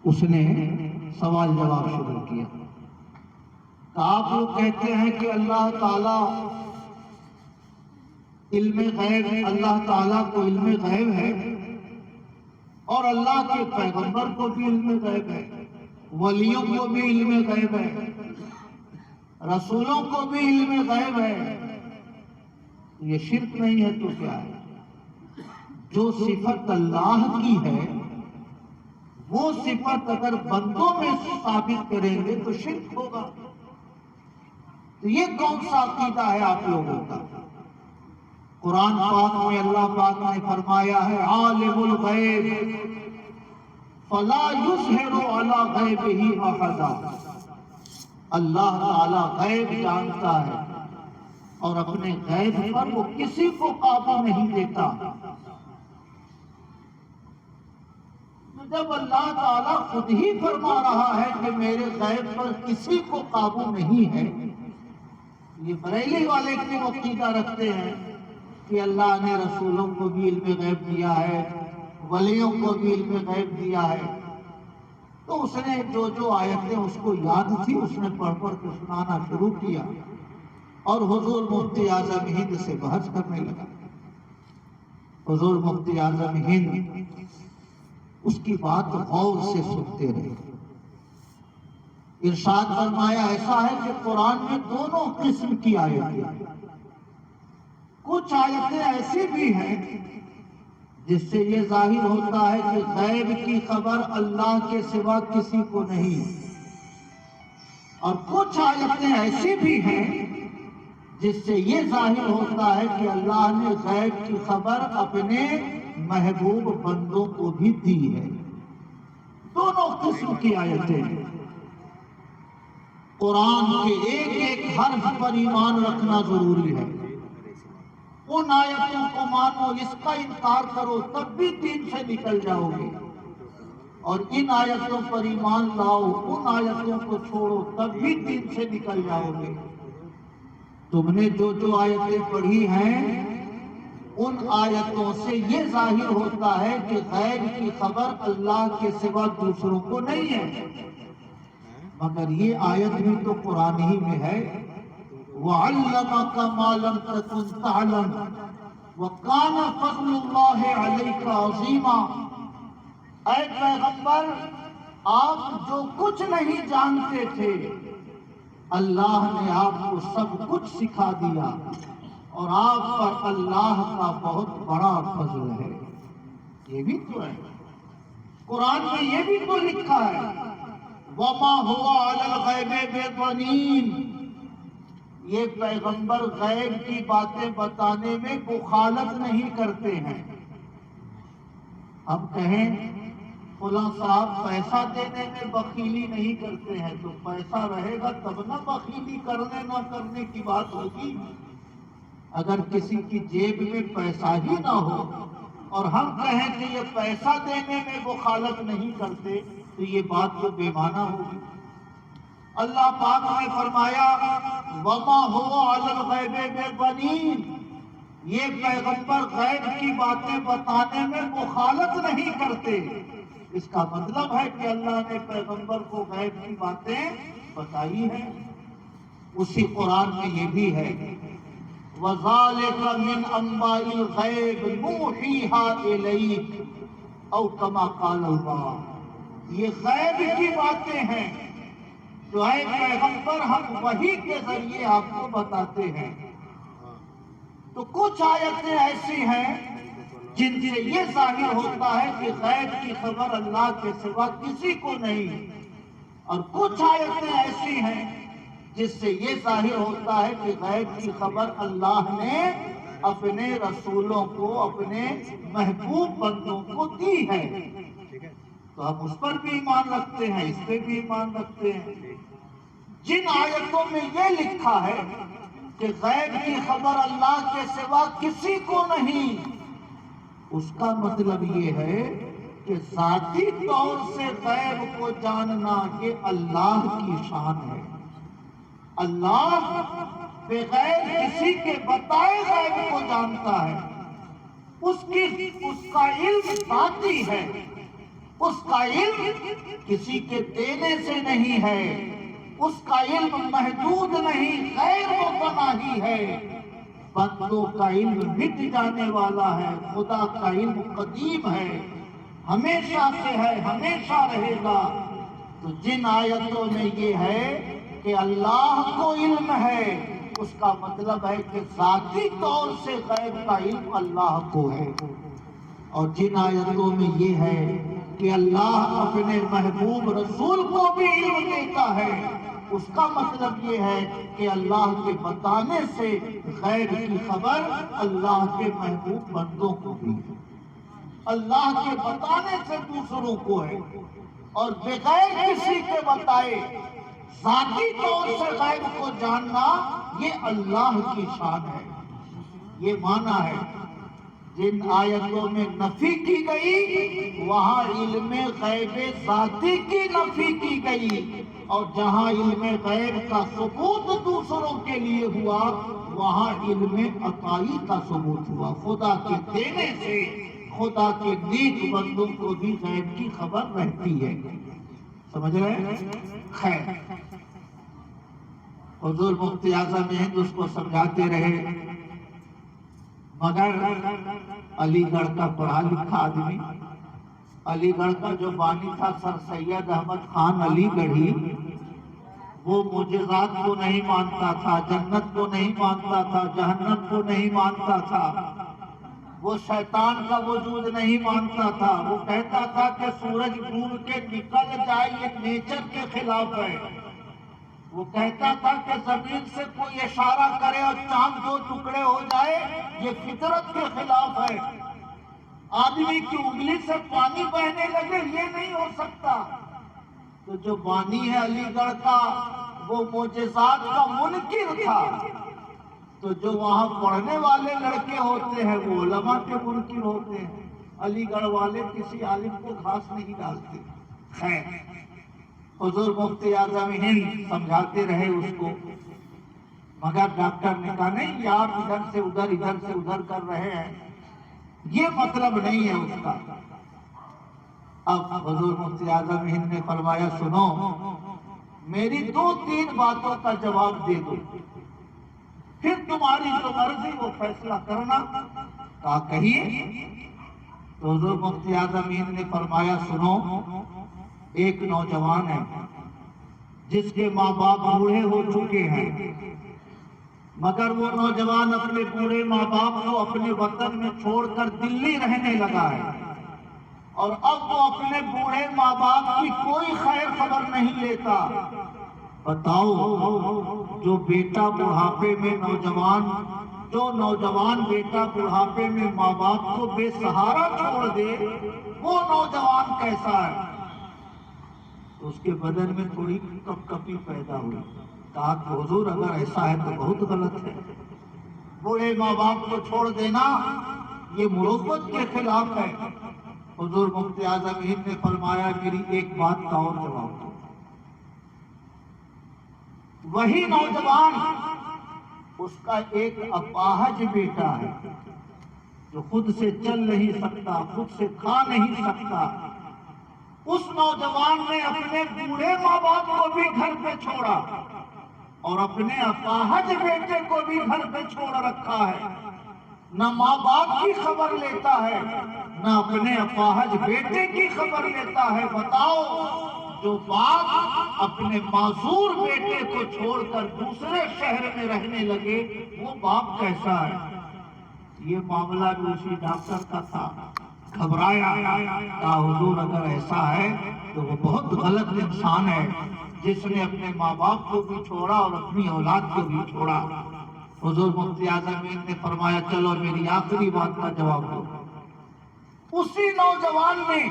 اس نے سوال جواب شروع کیا۔ آپ لوگ کہتے ہیں کہ اللہ تعالیٰ علم غیب، اللہ تعالیٰ کو علم غیب ہے، اور اللہ کے پیغمبر کو بھی علم غیب ہے، ولیوں کو بھی علم غیب ہے، رسولوں کو بھی علم غیب ہے، یہ شرک نہیں ہے تو کیا ہے؟ جو صفت اللہ کی ہے وہ صفت اگر بندوں میں ثابت کریں گے تو شرک ہوگا۔ تو یہ کون سا عقیدہ ہے آپ لوگوں کا؟ قرآن پاک میں اللہ پاک نے فرمایا ہے عالم الغیب فلا یظہر علی غیبہ احدا، اللہ تعالی غیب جانتا ہے اور اپنے غیب پر وہ کسی کو قابو نہیں دیتا۔ جب اللہ تعالیٰ خود ہی فرما رہا ہے کہ میرے غیب پر کسی کو قابو نہیں ہے، یہ بریلی والے کی عقیدہ رکھتے ہیں کہ اللہ نے رسولوں کو بھی علم غیب دیا ہے، ولیوں کو بھی علم غیب دیا ہے، تو اس نے جو جو آیتیں اس کو یاد تھی اس نے پڑھ پڑھ کے سنانا شروع کیا اور حضور مفتی اعظم ہند سے بحث کرنے لگا۔ حضور مفتی اعظم ہند اس کی بات غور سے سنتے رہے۔ ارشاد فرمایا ایسا ہے کہ قرآن میں دونوں قسم کی آیتیں، کچھ آیتیں ایسی بھی ہیں جس سے یہ ظاہر ہوتا ہے کہ غیب کی خبر اللہ کے سوا کسی کو نہیں، اور کچھ آیتیں ایسی بھی ہیں جس سے یہ ظاہر ہوتا ہے کہ اللہ نے غیب کی خبر اپنے محبوب بندوں کو بھی دی ہے۔ دونوں قسم کی آیتیں ہیں۔ قرآن کے ایک ایک حرف پر ایمان رکھنا ضروری ہے۔ ان آیتوں کو مانو، اس کا انکار کرو تب بھی دین سے نکل جاؤ گے، اور ان آیتوں پر ایمان لاؤ، ان آیتوں کو چھوڑو تب بھی دین سے نکل جاؤ گے۔ تم نے جو جو آیتیں پڑھی ہیں ان آیتوں سے یہ ظاہر ہوتا ہے کہ غیب کی خبر اللہ کے سوا دوسروں کو نہیں ہے، مگر یہ آیت بھی تو قرآن ہی میں ہے۔ وَعَلَّمَكَ مَا لَمْ تَكُنْ تَعْلَمُ وَكَانَ فَضْلُ اللَّهِ عَلَيْكَ عَظِيمًا۔ اے پیغمبر، آپ جو کچھ نہیں جانتے تھے اللہ نے آپ کو سب کچھ سکھا دیا، اور آپ پر اللہ کا بہت بڑا فضل ہے۔ یہ بھی تو ہے، قرآن میں یہ بھی تو لکھا ہے وَمَا هُوَ عَلَى الْغَيْبِ بِضَنِينٍ۔ یہ پیغمبر غیب کی باتیں بتانے میں مخالفت نہیں کرتے ہیں۔ ہم کہیں فلاں صاحب پیسہ دینے میں بخیلی نہیں کرتے ہیں، تو پیسہ رہے گا تب نہ بخیلی کرنے نہ کرنے کی بات ہوگی۔ اگر کسی کی جیب میں پیسہ ہی نہ ہو اور ہم کہیں کہ یہ پیسہ دینے میں مخالفت نہیں کرتے تو یہ بات تو بے معنی ہوگی۔ اللہ پاک نے فرمایا وَمَا هُوَ عَلَى الْغَيْبِ بِضَنِينٍ۔ یہ پیغمبر غیب کی باتیں بتانے میں مخالفت نہیں کرتے۔ اس کا مطلب ہے کہ اللہ نے پیغمبر کو غیب کی باتیں بتائی ہیں۔ اسی قرآن میں یہ بھی ہے وَذَلِكَ مِنْ أَنْبَاءِ الْغَيْبِ نُوحِيهَا إِلَيْكَ أَوْ كَمَا قَالَ اللَّهُ۔ یہ غیب کی باتیں ہیں جو اے پیغمبر ہم وحی کے ذریعے آپ کو بتاتے ہیں۔ تو کچھ آیتیں ایسی ہیں جن سے یہ ظاہر ہوتا ہے کہ غیب کی خبر اللہ کے سوا کسی کو نہیں، اور کچھ آیتیں ایسی ہیں جس سے یہ ظاہر ہوتا ہے کہ غیب کی خبر اللہ نے اپنے رسولوں کو، اپنے محبوب بندوں کو دی ہے۔ تو ہم اس پر بھی ایمان رکھتے ہیں، اس پہ بھی ایمان رکھتے ہیں۔ جن آیتوں میں یہ لکھا ہے کہ غیب کی خبر اللہ کے سوا کسی کو نہیں، اس کا مطلب یہ ہے کہ ذاتی طور سے غیب کو جاننا یہ اللہ کی شان ہے۔ اللہ بغیر کسی کے بتائے غیب کو جانتا ہے۔ اس کا علم ذاتی ہے، اس کا علم کسی کے دینے سے نہیں ہے، اس کا علم محدود نہیں، غیر متناہی ہے۔ بندوں کا علم مٹ جانے والا ہے، خدا کا علم قدیم ہے، ہمیشہ سے ہے، ہمیشہ رہے گا۔ تو جن آیتوں میں یہ ہے کہ اللہ کو علم ہے، اس کا مطلب ہے کہ ذاتی طور سے غیب کا علم اللہ کو ہے۔ اور جن آیتوں میں یہ ہے کہ اللہ اپنے محبوب رسول کو بھی علم دیتا ہے، اس کا مطلب یہ ہے کہ اللہ کے بتانے سے غیب کی خبر اللہ کے محبوب بندوں کو بھی ہے، اللہ کے بتانے سے دوسروں کو ہے، اور بغیر کسی کے بتائے ذاتی طور سے غیب کو جاننا یہ اللہ کی شان ہے۔ یہ معنی ہے جن آیتوں میں نفی کی گئی وہاں علم غیب ذاتی کی نفی کی گئی، اور جہاں علم غیب کا ثبوت دوسروں کے لیے ہوا وہاں علم عطائی کا ثبوت ہوا۔ خدا کے دینے سے خدا کے نیک بندوں کو بھی غیب کی خبر رہتی ہے۔ سمجھ رہے ہیں؟ خیر، حضور مفتی اعظم ہند اس کو سمجھاتے رہے، مگر علی گڑھ کا پڑھا لکھا آدمی، علی گڑھ کا جو بانی تھا سر سید احمد خان علی گڑھی، وہ معجزات کو نہیں مانتا تھا، جنت کو نہیں مانتا تھا، جہنم کو نہیں مانتا تھا۔ وہ شیطان کا وجود نہیں مانتا تھا، وہ کہتا تھا کہ سورج ڈوب کے نکل جائے یہ نیچر کے خلاف ہے، وہ کہتا تھا کہ زمین سے کوئی اشارہ کرے اور چاند دو ٹکڑے ہو جائے یہ فطرت کے خلاف ہے، آدمی کی انگلی سے پانی بہنے لگے یہ نہیں ہو سکتا۔ تو جو بانی ہے علی گڑھ کا وہ معجزات کا منکر تھا، تو جو وہاں پڑھنے والے لڑکے ہوتے ہیں وہ علماء کے منکر ہوتے ہیں۔ علی گڑھ والے کسی عالم کو گھاس نہیں ڈالتے۔ خیر، حضور مفتی اعظم ہند سمجھاتے رہے اس کو، مگر ڈاکٹر نے کہا نہیں، یہ آپ ادھر سے ادھر کر رہے ہیں، یہ مطلب نہیں ہے اس کا۔ اب حضور مفتی اعظم ہند نے فرمایا سنو، میری 2-3 باتوں کا جواب دے دو، پھر تمہاری جو مرضی وہ فیصلہ کرنا۔ کہا کہیے۔ تو حضور مفتی اعظم ہند نے فرمایا سنو، ایک نوجوان ہے جس کے ماں باپ بوڑھے ہو چکے ہیں، مگر وہ نوجوان اپنے بوڑھے ماں باپ کو اپنے وطن میں چھوڑ کر دلی رہنے لگا ہے، اور اب وہ اپنے بوڑھے ماں باپ کی کوئی خیر خبر نہیں لیتا۔ بتاؤ، جو بیٹا بڑھاپے میں جو نوجوان بیٹا بڑھاپے میں ماں باپ کو بے سہارا چھوڑ دے وہ نوجوان کیسا ہے؟ اس کے بدن میں تھوڑی کپکپی پیدا ہوئی۔ کہا کہ حضور اگر ایسا ہے تو بہت غلط ہے، بوڑھے ماں باپ کو چھوڑ دینا یہ مروت کے خلاف ہے۔ حضور مفتی اعظم ہند نے فرمایا میری ایک بات کا اور جواب دو۔ وہی نوجوان، اس کا ایک اپاہج بیٹا ہے جو خود سے چل نہیں سکتا، خود سے کھا نہیں سکتا۔ اس نوجوان نے اپنے بوڑھے ماں باپ کو بھی گھر پہ چھوڑا اور اپنے اپاہج بیٹے کو بھی گھر پہ چھوڑ رکھا ہے، نہ ماں باپ کی خبر لیتا ہے نہ اپنے اپاہج بیٹے کی خبر لیتا ہے۔ بتاؤ، جو باپ اپنے معذور بیٹے کو چھوڑ کر دوسرے شہر میں رہنے لگے وہ باپ کیسا ہے؟ یہ معاملہ بھی اسی ڈاکٹر کا تھا۔ گھبرایا، کہا حضور اگر ایسا ہے تو وہ بہت غلط انسان ہے جس نے اپنے ماں باپ کو بھی چھوڑا اور اپنی اولاد کو بھی چھوڑا۔ حضور مفتی اعظم ہند نے فرمایا چلو میری آخری بات کا جواب دو۔ اسی نوجوان نے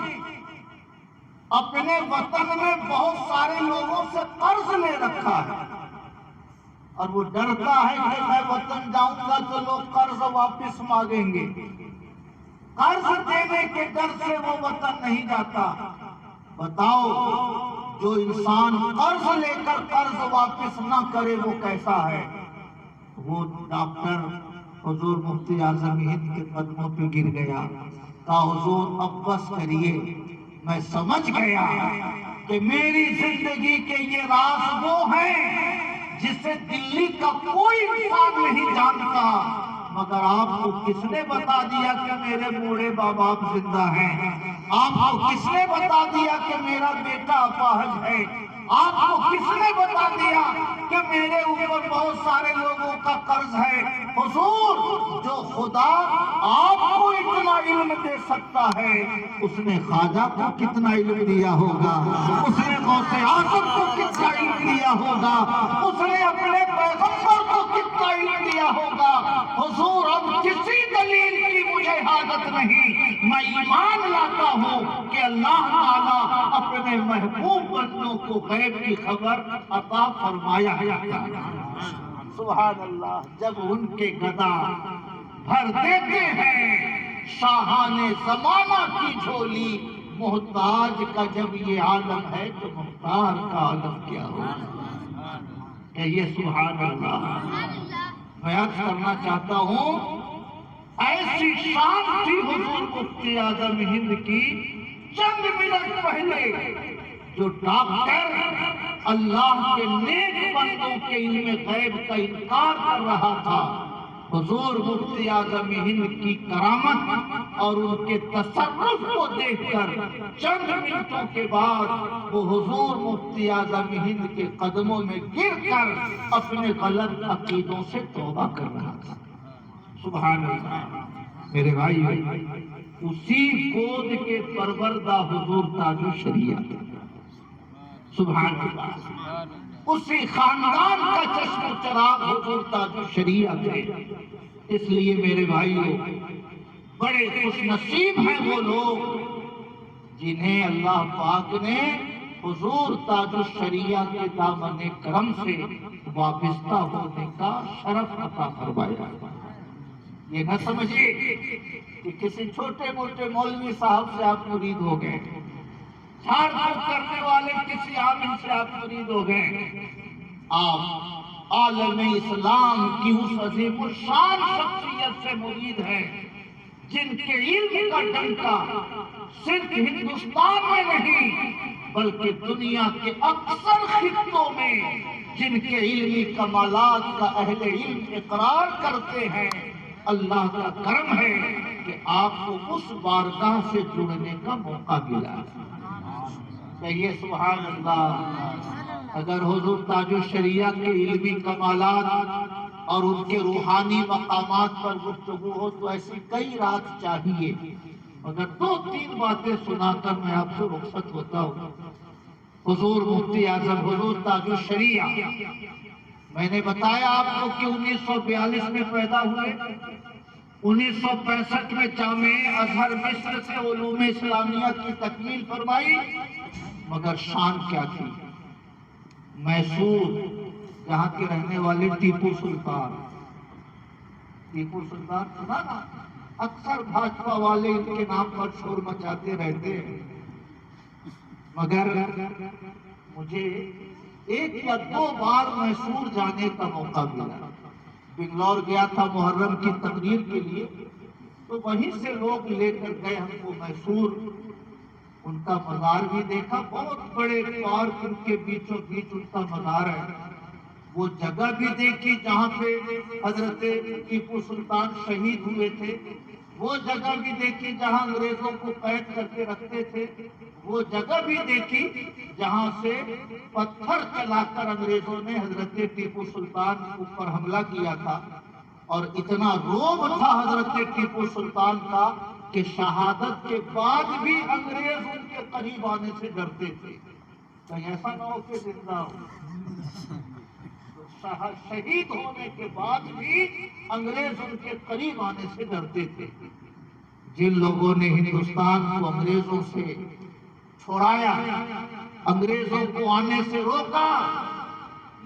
اپنے وطن میں بہت سارے لوگوں سے قرض لے رکھا ہے، اور وہ ڈرتا ہے کہ میں وطن جاؤں گا تو لوگ قرض واپس مانگیں گے، قرض دینے کے ڈر سے وہ وطن نہیں جاتا۔ بتاؤ، جو انسان قرض لے کر قرض واپس نہ کرے وہ کیسا ہے؟ وہ ڈاکٹر حضور مفتی اعظم ہند کے قدموں پہ گر گیا، کہا حضور اب بس کریے، میں سمجھ گیا کہ میری زندگی کے یہ راز وہ ہیں جسے دلی کا کوئی انسان نہیں جانتا، مگر آپ کو کس نے بتا دیا کہ میرے بوڑھے ماں باپ زندہ ہیں؟ آپ کو کس نے بتا دیا کہ میرا بیٹا اپاہج ہے؟ آپ کو کس نے بتا دیا کہ میرے اوپر بہت سارے لوگوں کا قرض ہے؟ حضور، جو خدا آپ کو اتنا علم دے سکتا ہے اس نے خواجہ کو کتنا علم دیا ہوگا، اس نے غوث اعظم کو کتنا علم دیا ہوگا، اس نے اپنے پیغمبر کو کتنا علم دیا ہوگا۔ حضور اب کسی دلیل کی مجھے حاجت نہیں، میں ایمان لاتا ہوں کہ اللہ تعالیٰ اپنے محبوب بندوں کو غیب کی خبر عطا فرمایا ہے۔ سبحان اللہ، جب ان کے گدا بھر دیتے ہیں شاہان زمانہ کی جھولی، محتاج کا جب یہ عالم ہے تو مختار کا عالم کیا ہوگا؟ کہیے سبحان اللہ۔ میں عرض کرنا چاہتا ہوں ایسی شان تھی حضور مفتی اعظم ہند کی، چند منٹ پہلے جو ڈاکٹر اللہ کے نیک بندوں کے علم غیب کا انکار کر رہا تھا، حضور مفتی اعظم ہند کی کرامت اور ان کے تصرف کو دیکھ کر چند منٹوں کے بعد وہ حضور مفتی اعظم ہند کے قدموں میں گر کر اپنے غلط عقیدوں سے توبہ کر رہا تھا۔ سبحان اللہ۔ میرے بھائی اسی گود کے پروردہ حضور تاج الشریعت، سبحان اللہ، اسی خاندان کا چشم و چراغ حضور تاج الشریعت ہے۔ اس لیے میرے بھائیوں بڑے خوش نصیب ہیں وہ لوگ جنہیں اللہ پاک نے حضور تاج الشریعت کے دامن کرم سے وابستہ ہونے کا شرف عطا فرمایا۔ یہ نہ سمجھیے کہ کسی چھوٹے موٹے مولوی صاحب سے آپ مرید ہو گئے، جھاڑ پھونک کرنے والے کسی عالم سے آپ مرید ہو گئے۔ آپ عالم اسلام کی اس عظیم الشان شخصیت سے مرید ہیں جن کے علم کا ڈنکا صرف ہندوستان میں نہیں بلکہ دنیا کے اکثر خطوں میں جن کے علمی کمالات کا اہل علم اقرار کرتے ہیں۔ اللہ کا کرم ہے کہ آپ کو اس بارگاہ سے جڑنے کا موقع ملا۔ کہیے سبحان اللہ۔ اگر حضور تاج الشریعت کے علمی کمالات اور ان کے روحانی مقامات پر گفتگو ہو تو ایسی کئی رات چاہیے، مگر دو تین باتیں سنا کر میں آپ سے رخصت ہوتا ہوں۔ حضور مفتی اعظم حضور تاج الشریعت، میں نے بتایا آپ کو کہ 1942 میں پیدا ہوئے، 1965 میں جامعہ ازہر مصر سے علوم اسلامیہ کی تکمیل فرمائی، مگر شان کیا تھی؟ میسور، جہاں کے رہنے والے ٹیپو سلطان سنا نا؟ اکثر بھاجپا والے ان کے نام پر شور مچاتے رہتے ہیں، مگر مجھے ایک یا دو بار میسور جانے کا موقع ملا۔ بنگلور گیا تھا محرم کی تقریر کے لیے، تو وہیں سے لوگ لے کر گئے ہم کو میسور، ان کا مزار بھی دیکھا، بہت بڑے پارک ان کے بیچوں بیچ ان کا مزار ہے۔ وہ جگہ بھی دیکھی جہاں پہ حضرت ٹیپو سلطان شہید ہوئے تھے، وہ جگہ بھی دیکھی جہاں انگریزوں کو قید کر کے رکھتے تھے، وہ جگہ بھی دیکھی جہاں سے پتھر چلا کر انگریزوں نے حضرت ٹیپو سلطان اوپر حملہ کیا تھا، اور اتنا روب تھا حضرت ٹیپو سلطان کا کہ شہادت کے بعد بھی انگریز ان کے قریب آنے سے ڈرتے تھے۔ کہیں ایسا نہ ہو کہ زندہ ہو، شہید ہونے کے بعد بھی انگریز ان کے قریب آنے سے ڈرتے تھے۔ جن لوگوں نے ہندوستان کو انگریزوں سے چھڑایا، انگریزوں کو آنے سے روکا،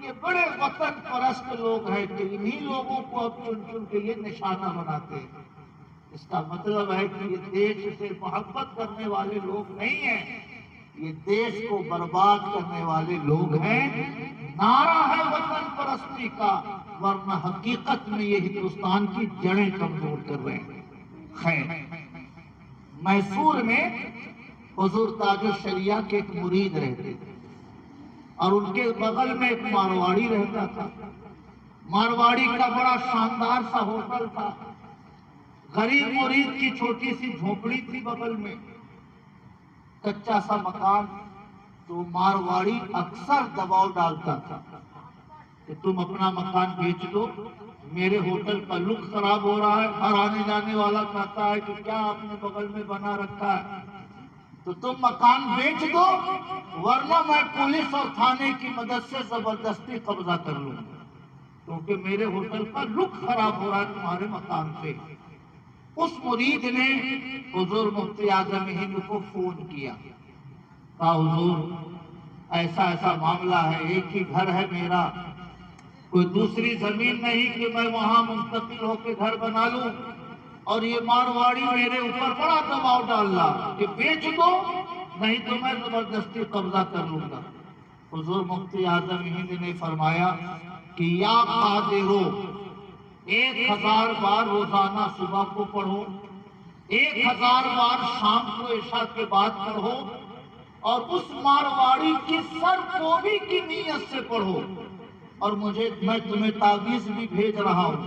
یہ بڑے وطن پرست لوگ ہیں کہ انہی لوگوں کو اب چن چن کے یہ نشانہ بناتے ہیں۔ اس کا مطلب ہے کہ یہ دیش سے محبت کرنے والے لوگ نہیں ہیں، یہ دیش کو برباد کرنے والے لوگ ہیں۔ نعرہ ہے وطن پرستی کا، ورنہ حقیقت میں یہ ہندوستان کی جڑیں کمزور کر رہے ہیں۔ خیر، میسور میں حضور تاج الشریعہ کے ایک مرید رہتے تھے، اور ان کے بغل میں ایک مارواڑی رہتا تھا۔ مارواڑی کا بڑا شاندار سا ہوٹل تھا، غریب مرید کی چھوٹی سی جھونپڑی تھی بغل میں، کچا سا مکان۔ تو مارواڑی اکثر دباؤ ڈالتا تھا کہ تم اپنا مکان بیچ دو، میرے ہوٹل کا لک خراب ہو رہا ہے، ہر آنے جانے والا کہتا ہے کہ کیا آپ نے بغل میں بنا رکھا ہے، تو تم مکان بیچ دو ورنہ میں پولیس اور تھانے کی مدد سے زبردستی قبضہ کر لوں، کیونکہ میرے ہوٹل کا لک خراب ہو رہا ہے تمہارے مکان سے۔ اس مرید نے حضور مفتی اعظم ہند کو فون کیا، کہا حضور ایسا ایسا معاملہ ہے، ایک ہی گھر ہے میرا، کوئی دوسری زمین نہیں کہ میں وہاں منتقل ہو کے گھر بنا لوں، اور یہ مارواڑی میرے اوپر بڑا دباؤ ڈال رہا کہ بیچ دو نہیں تو میں زبردستی قبضہ کر لوں گا۔ حضور مفتی اعظم ہند نے فرمایا کہ یا قادرو 1000 بار روزانہ صبح کو پڑھو، 1000 بار شام کو عشاء کے بعد پڑھو، اور اس مارواڑی کی سر کوبی کی نیت سے پڑھو، اور میں تمہیں تعویذ بھی بھیج رہا ہوں،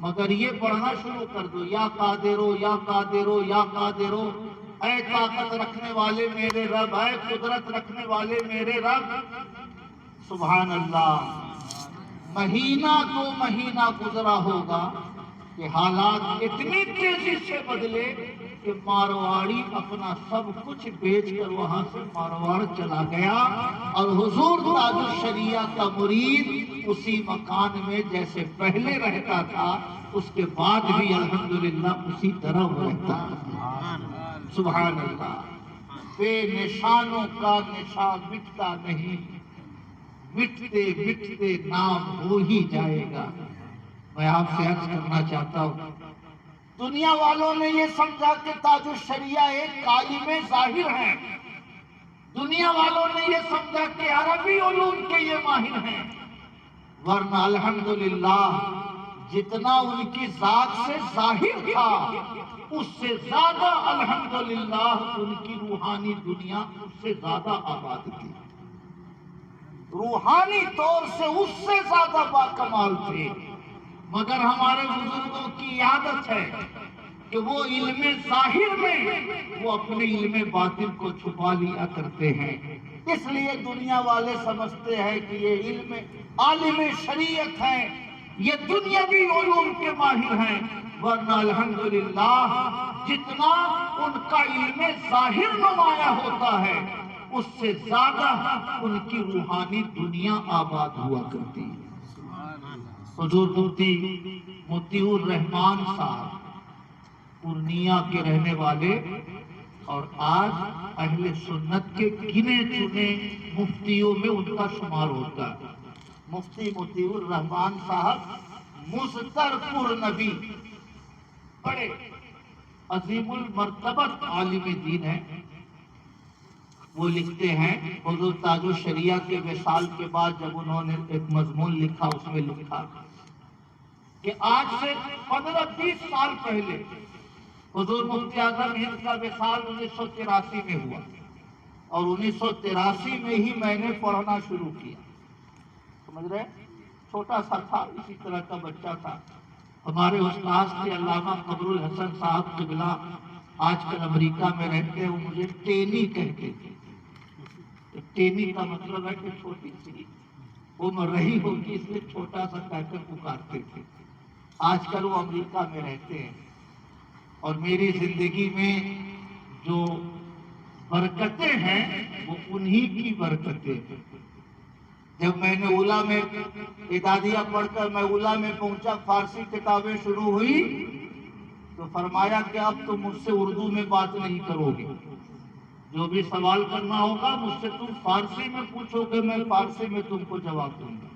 مگر یہ پڑھنا شروع کر دو، یا قادرو یا قادرو یا قادرو، اے طاقت رکھنے والے میرے رب، اے قدرت رکھنے والے میرے رب۔ سبحان اللہ۔ مہینہ 2 مہینہ گزرا ہوگا، کہ حالات اتنی تیزی سے بدلے کہ مارواڑی اپنا سب کچھ بیچ کر وہاں سے مارواڑ چلا گیا، اور حضور تاج الشریعہ کا مرید اسی مکان میں جیسے پہلے رہتا تھا اس کے بعد بھی الحمدللہ اسی طرح وہ رہتا ہے۔ سبحان اللہ۔ بے نشانوں کا نشان مٹتا نہیں، مٹتے مٹتے نام ہو ہی جائے گا۔ میں آپ سے عرض کرنا چاہتا ہوں، دنیا والوں نے یہ سمجھا کہ تاج الشریعہ ایک عالم ظاہر ہیں، دنیا والوں نے یہ سمجھا کہ عربی علوم کے یہ ماہر ہیں، ورنہ الحمدللہ جتنا ان کی ذات سے ظاہر تھا اس سے زیادہ الحمدللہ ان کی روحانی دنیا اس سے زیادہ آباد تھی، روحانی طور سے اس سے زیادہ باکمال تھے۔ مگر ہمارے بزرگوں کی عادت ہے کہ وہ علم ظاہر میں وہ اپنے علم باطن کو چھپا لیا کرتے ہیں، اس لیے دنیا والے سمجھتے ہیں کہ یہ علم عالم شریعت ہے، یہ دنیاوی علوم کے ماہر ہیں، ورنہ الحمدللہ جتنا ان کا علم ظاہر نمایاں ہوتا ہے اس سے زیادہ ان کی روحانی دنیا آباد ہوا کرتی ہے۔ حضور مفتی الرحمان صاحب پورنیہ کے رہنے والے اور آج اہل سنت کے گنے چنے مفتیوں میں ان کا شمار ہوتا ہے۔ مفتی الرحمان صاحب مصدر پور نبی، بڑے عظیم المرتبت عالم دین ہیں۔ وہ لکھتے ہیں حضور تاج الشریعہ کے وصال کے بعد جب انہوں نے ایک مضمون لکھا اس میں لکھا کہ آج سے 15-20 سال پہلے حضور مفتی اعظم ہند کا وصال 1983 میں ہوا، اور 1983 میں ہی میں نے پڑھنا شروع کیا، سمجھ رہے، چھوٹا سا تھا، اسی طرح کا بچہ تھا۔ ہمارے استاذ تھے علامہ قبر الحسن صاحب قبلہ، آج کل امریکہ میں رہتے ہیں، وہ مجھے ٹینی کہتے تھے۔ ٹینی کا مطلب ہے کہ چھوٹی سی عمر رہی ہوگی اس لیے چھوٹا سا کہہ کر پکارتے تھے۔ آج کل وہ امریکہ میں رہتے ہیں، اور میری زندگی میں جو برکتیں ہیں وہ انہی کی برکتیں ہیں۔ جب میں نے اولا میں اعدادیہ پڑھ کر میں اولا میں پہنچا، فارسی کتابیں شروع ہوئی تو فرمایا کہ اب تم مجھ سے اردو میں بات نہیں کرو گے، جو بھی سوال کرنا ہوگا مجھ سے تم فارسی میں پوچھو گے، میں فارسی میں تم کو جواب دوں گا۔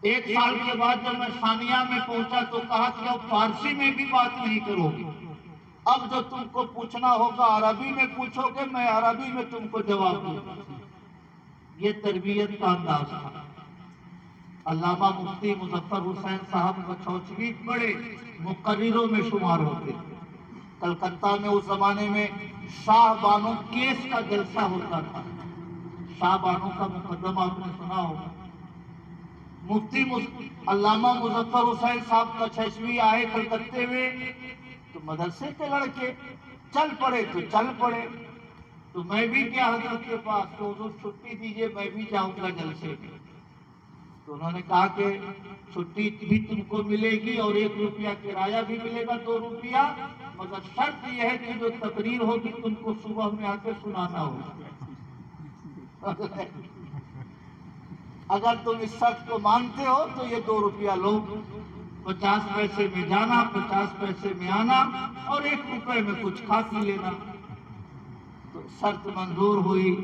1 سال کے بعد جب میں ثانیہ میں پہنچا تو کہا کہ اب فارسی میں بھی بات نہیں کرو گے، اب جو تم کو پوچھنا ہوگا عربی میں پوچھو گے، میں عربی میں تم کو جواب دوں گا۔ یہ تربیت کا انداز تھا۔ علامہ مفتی مظفر حسین صاحب بچھوچوی بڑے مقرروں میں شمار ہوتے تھے۔ کلکتہ میں اس زمانے میں شاہ بانو کیس کا جلسہ ہوتا تھا، شاہ بانو کا مقدمہ آپ نے سنا ہوگا۔ مفتی علامہ مظفر حسین صاحب بچھوچوی آئے کلکتے میں تو مدرسے کے لڑکے چل پڑے تو چل پڑے، تو میں بھی گیا حضرت کے پاس، تو حضور چھٹی دیجئے میں بھی جاؤں گا جلسے میں۔ تو انہوں نے کہا کہ چھٹی بھی تم کو ملے گی اور 1 روپیہ کرایہ بھی ملے گا، 2 روپیہ، مگر شرط یہ ہے کہ جو تقریر ہوگی تم کو صبح میں آ کے سنانا ہوگا۔ اگر تم اس شرط کو مانتے ہو تو یہ 2 روپیہ لو، 50 پیسے میں جانا، 50 پیسے میں آنا، اور 1 روپے میں کچھ کھا پی لینا۔ تو شرط منظور ہوئی،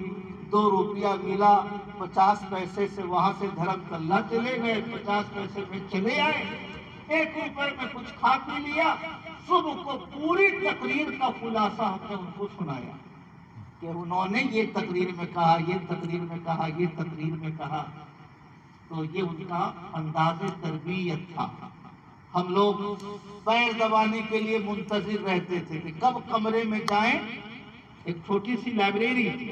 2 روپیہ ملا، 50 پیسے سے وہاں سے دھرم تلہ چلے گئے، 50 پیسے میں چلے آئے، 1 روپے میں کچھ کھا پی لیا۔ صبح کو پوری تقریر کا خلاصہ ہم نے ان کو سنایا کہ انہوں نے یہ تقریر میں کہا، یہ تقریر میں کہا، یہ تقریر میں کہا۔ تو یہ ان کا انداز تربیت تھا۔ ہم لوگ پیر دبانے کے لیے منتظر رہتے تھے کہ کب کمرے میں جائیں۔ ایک چھوٹی سی لائبریری تھی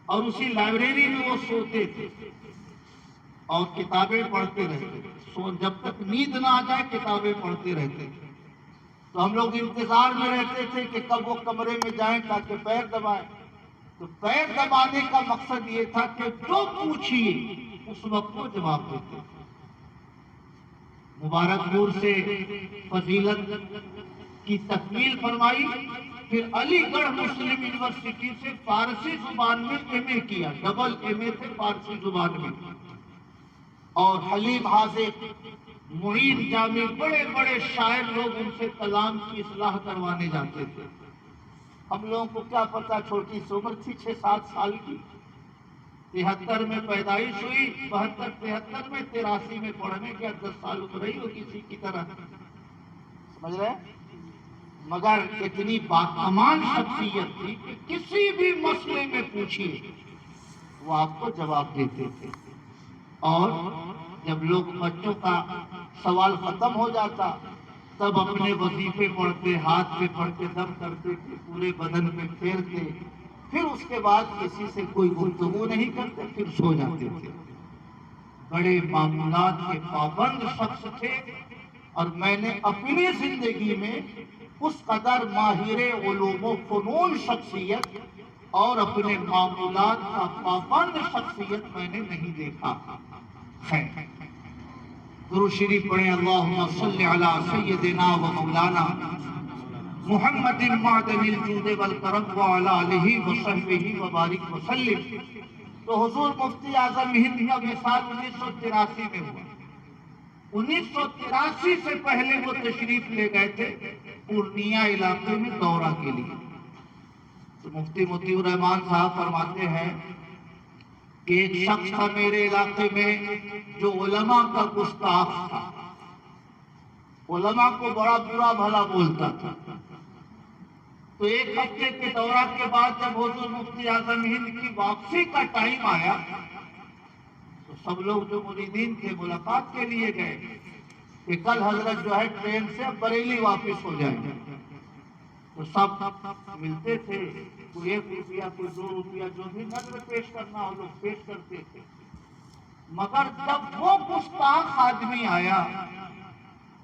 اور اسی لائبریری میں وہ سوتے تھے اور کتابیں پڑھتے رہتے تھے، جب تک نیند نہ آ جائے کتابیں پڑھتے رہتے تھے۔ تو ہم لوگ انتظار میں رہتے تھے کہ کب وہ کمرے میں جائیں تاکہ پیر دبائیں۔ تو پیر دبانے کا مقصد یہ تھا کہ جو پوچھیے اس وقت وہ جواب دیتے تھے۔ مبارک پور سے فضیلت کی تکمیل فرمائی، پھر علی گڑھ مسلم یونیورسٹی سے فارسی زبان میں ایم اے کیا، ڈبل ایم اے تھے فارسی زبان میں، اور حلیم حاضر، معین جامی، بڑے بڑے شاعر لوگ ان سے کلام کی اصلاح کروانے جاتے تھے۔ ہم لوگوں کو کیا پتا، چھوٹی سی عمر تھی 6-7 سال کی، 73 میں پیدائش ہوئی، 72-73 میں 83 میں پڑھنے کے 10 سال ہو رہی ہو کسی کی طرح، سمجھ رہے ہیں؟ مگر اتنی باکمال شخصیت تھی کہ کسی بھی مسئلے میں پوچھیے وہ آپ کو جواب دیتے تھے، اور جب لوگ بچوں کا سوال ختم ہو جاتا تب اپنے وظیفے پڑھتے، ہاتھ پہ پڑھتے، دم کرتے تھے، پورے بدن پہ پھیرتے، پھر اس کے بعد کسی سے کوئی گفتگو نہیں کرتے، پھر سو جاتے تھے۔ بڑے معمولات کے پابند شخص تھے، اور میں نے اپنی زندگی میں اس قدر ماہر علوم و فنون شخصیت اور اپنے معمولات کا پابند شخصیت میں نے نہیں دیکھا۔ خیر، درود شریف پڑھیں، اللہم صلی علی سیدنا و مولانا محمد معدن الجود والکرم وعلی آلہ وصحبہ وبارک وسلم۔ تو حضور مفتی اعظم ہند کا وصال 1983 میں ہوا۔ 1983 سے پہلے وہ تشریف لے گئے تھے پورنیہ علاقے میں دورہ کے لیے۔ تو مفتی مطیع الرحمان صاحب فرماتے ہیں کہ ایک شخص تھا میرے علاقے میں جو علماء کا گستاخ تھا، علماء کو بڑا برا بھلا بولتا تھا۔ تو ایک ہفتے کے دورہ کے بعد جب حضور مفتی اعظم ہند کی واپسی کا ٹائم آیا تو سب لوگ جو مریدین تھے ملاقات کے لیے گئے کہ کل حضرت جو ہے ٹرین سے بریلی واپس ہو جائیں گے۔ تو سب ملتے تھے، کوئی 1 روپیہ، کوئی 2 روپیہ، جو بھی نظر پیش کرنا ہو لوگ پیش کرتے تھے۔ مگر جب وہ گستاخ آدمی آیا،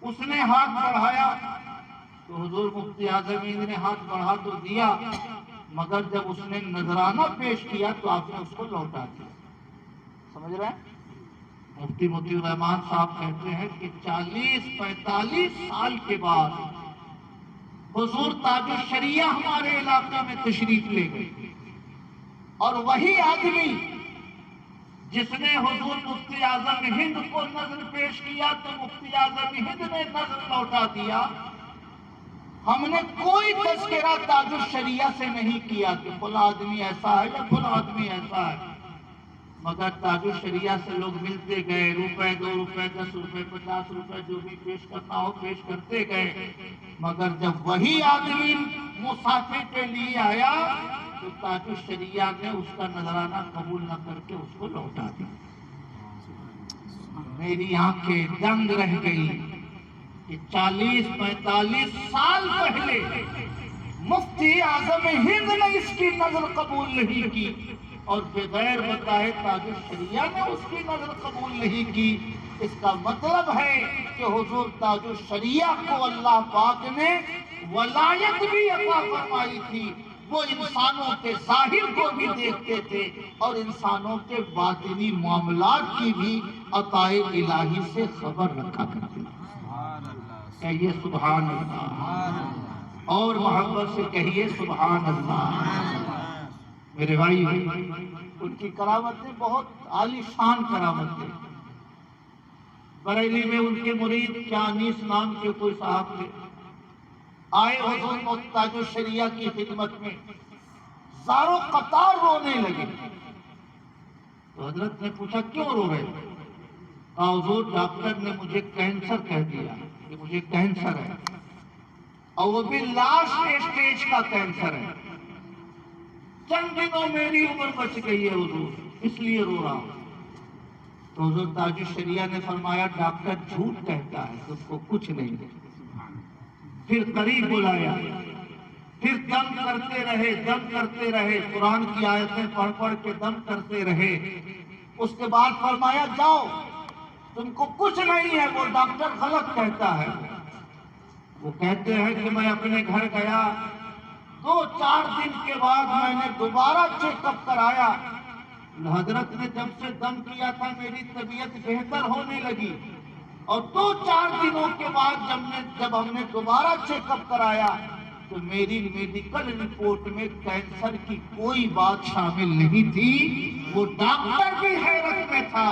اس نے ہاتھ بڑھایا تو حضور مفتی اعظم ہند نے ہاتھ بڑھا تو دیا، مگر جب اس نے نذرانہ پیش کیا تو آپ نے اس کو لوٹا دیا۔ سمجھ رہے ہیں؟ مفتی مطیع الرحمان صاحب کہتے ہیں کہ 40-45 سال کے بعد حضور تاج الشریعہ ہمارے علاقے میں تشریف لے گئے، اور وہی آدمی جس نے حضور مفتی اعظم ہند کو نظر پیش کیا تو مفتی اعظم ہند نے نظر لوٹا دیا۔ ہم نے کوئی تذکرہ تاج الشریعہ سے نہیں کیا کہ فلاں آدمی ایسا ہے یا فلاں آدمی ایسا ہے، مگر تاج الشریعہ سے لوگ ملتے گئے، روپے 2 روپے 10 روپے 50 روپے جو بھی پیش کرنا ہو پیش کرتے گئے، مگر جب وہی آدمی مسافر کے لیے آیا تو تاج الشریعہ نے اس کا نذرانہ قبول نہ کر کے اس کو لوٹا دیا۔ میری آنکھیں دنگ رہ گئی کہ 40-45 سال پہلے مفتی اعظم ہند نے اس کی نظر قبول نہیں کی، اور بغیر بتائے تاج الشریعہ نے اس کی نظر قبول نہیں کی۔ اس کا مطلب ہے کہ حضور تاج الشریعہ کو اللہ پاک نے ولایت بھی عطا فرمائی تھی، وہ انسانوں کے ظاہر کو بھی دیکھتے تھے اور انسانوں کے باطنی معاملات کی بھی عطائے الہی سے خبر رکھا کرتے تھے۔ کہیے سبحان اللہ، اور محبت سے کہیے سبحان اللہ۔ میرے بھائی، ان کی کرامتیں بہت عالی شان کرامتیں۔ بریلی میں ان کے مرید کیانیس نام کے کوئی صاحب تھے، آئے حضور تاج الشریعہ کی خدمت میں، زاروں قطار رونے لگے۔ تو حضرت نے پوچھا کیوں رو رہے؟ کہا حضور ڈاکٹر نے مجھے کینسر کہہ دیا کہ مجھے کینسر ہے، اور وہ بھی لاسٹ اسٹیج کا کینسر ہے، چند دنوں میری عمر بچ گئی ہے حضور، اس لیے رو رہا ہوں۔ تو حضور تاج الشریعہ نے فرمایا ڈاکٹر جھوٹ کہتا ہے، تم کو کچھ نہیں ہے۔ پھر قریب بلایا، پھر دم کرتے رہے، دم کرتے رہے، قرآن کی آیتیں پڑھ پڑھ کے دم کرتے رہے۔ اس کے بعد فرمایا جاؤ، تم کو کچھ نہیں ہے، وہ ڈاکٹر غلط کہتا ہے۔ وہ کہتے ہیں کہ میں اپنے گھر گیا، 2-4 دن کے بعد میں نے دوبارہ چیک اپ کرایا، حضرت نے جب سے دم کیا تھا میری طبیعت بہتر ہونے لگی، اور 2-4 دنوں کے بعد جب ہم نے دوبارہ چیک اپ کرایا تو میری میڈیکل رپورٹ میں کینسر کی کوئی بات شامل نہیں تھی. وہ ڈاکٹر بھی حیرت میں تھا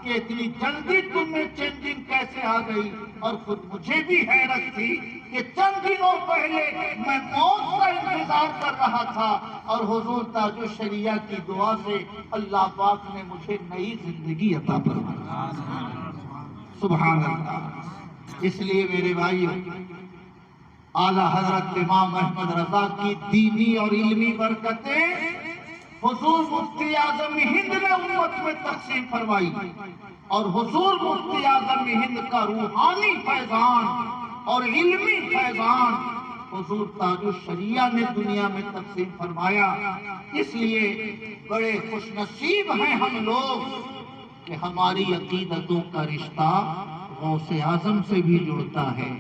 کہ اتنی جلدی تم میں چینجنگ کیسے آ گئی, اور خود مجھے بھی حیرت تھی کہ چند دنوں پہلے میں موت کا انتظار کر رہا تھا اور حضور تاج الشریعہ کی دعا سے اللہ پاک نے مجھے نئی زندگی عطا فرمائی. سبحان اللہ. اس لیے میرے بھائیوں, اعلیٰ حضرت امام احمد رضا کی دینی اور علمی برکتیں حضور مفتی اعظم ہند نے امت میں تقسیم فرمائی, اور حضور مفتی اعظم ہند کا روحانی فیضان اور علمی فیضان حضور تاج الشریعہ نے دنیا میں تقسیم فرمایا. اس لیے بڑے خوش نصیب ہیں ہم لوگ کہ ہماری عقیدتوں کا رشتہ غوث اعظم سے بھی جڑتا ہے.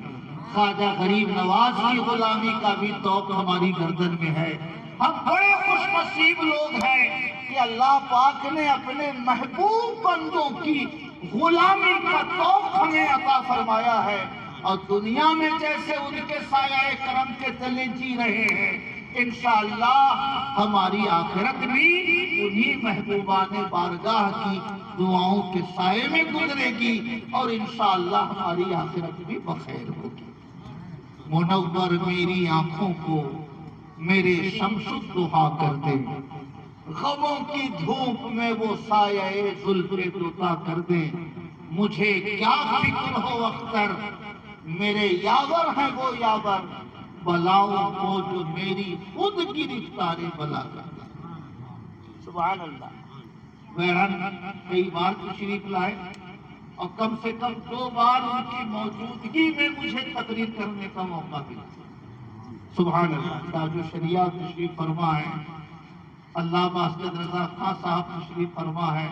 خواجہ غریب نواز کی غلامی کا بھی توق ہماری گردن میں ہے. ہم بڑے خوش نصیب لوگ ہیں کہ اللہ پاک نے اپنے محبوب بندوں کی غلامی کا توق ہمیں عطا فرمایا ہے, اور دنیا میں جیسے ان کے سایہ کرم کے تلے جی رہے ہیں, انشاءاللہ ہماری آخرت بھی انہی محبوبان بارگاہ کی دعاؤں کے سائے میں گزرے گی, اور انشاءاللہ ہماری آخرت بھی بخیر ہوگی. منور میری آنکھوں کو میرے شمس الضحیٰ کر دے, غموں کی دھوپ میں وہ سایہ زلف دوتا کر دے. مجھے کیا فکر ہو اختر, میرے یاور ہیں وہ یاور, بلاؤں کو جو میری خود کی رفتار بلا کر دے. سبحان اللہ. بیرن کئی بار تشریف لائے, اور کم سے کم 2 بار ان کی موجودگی میں مجھے تقریر کرنے کا موقع ملا. سبحان اللہ. تاج الشریعہ تشریف فرما ہے, علامہ اسد رضا خان صاحب تشریف فرما ہے,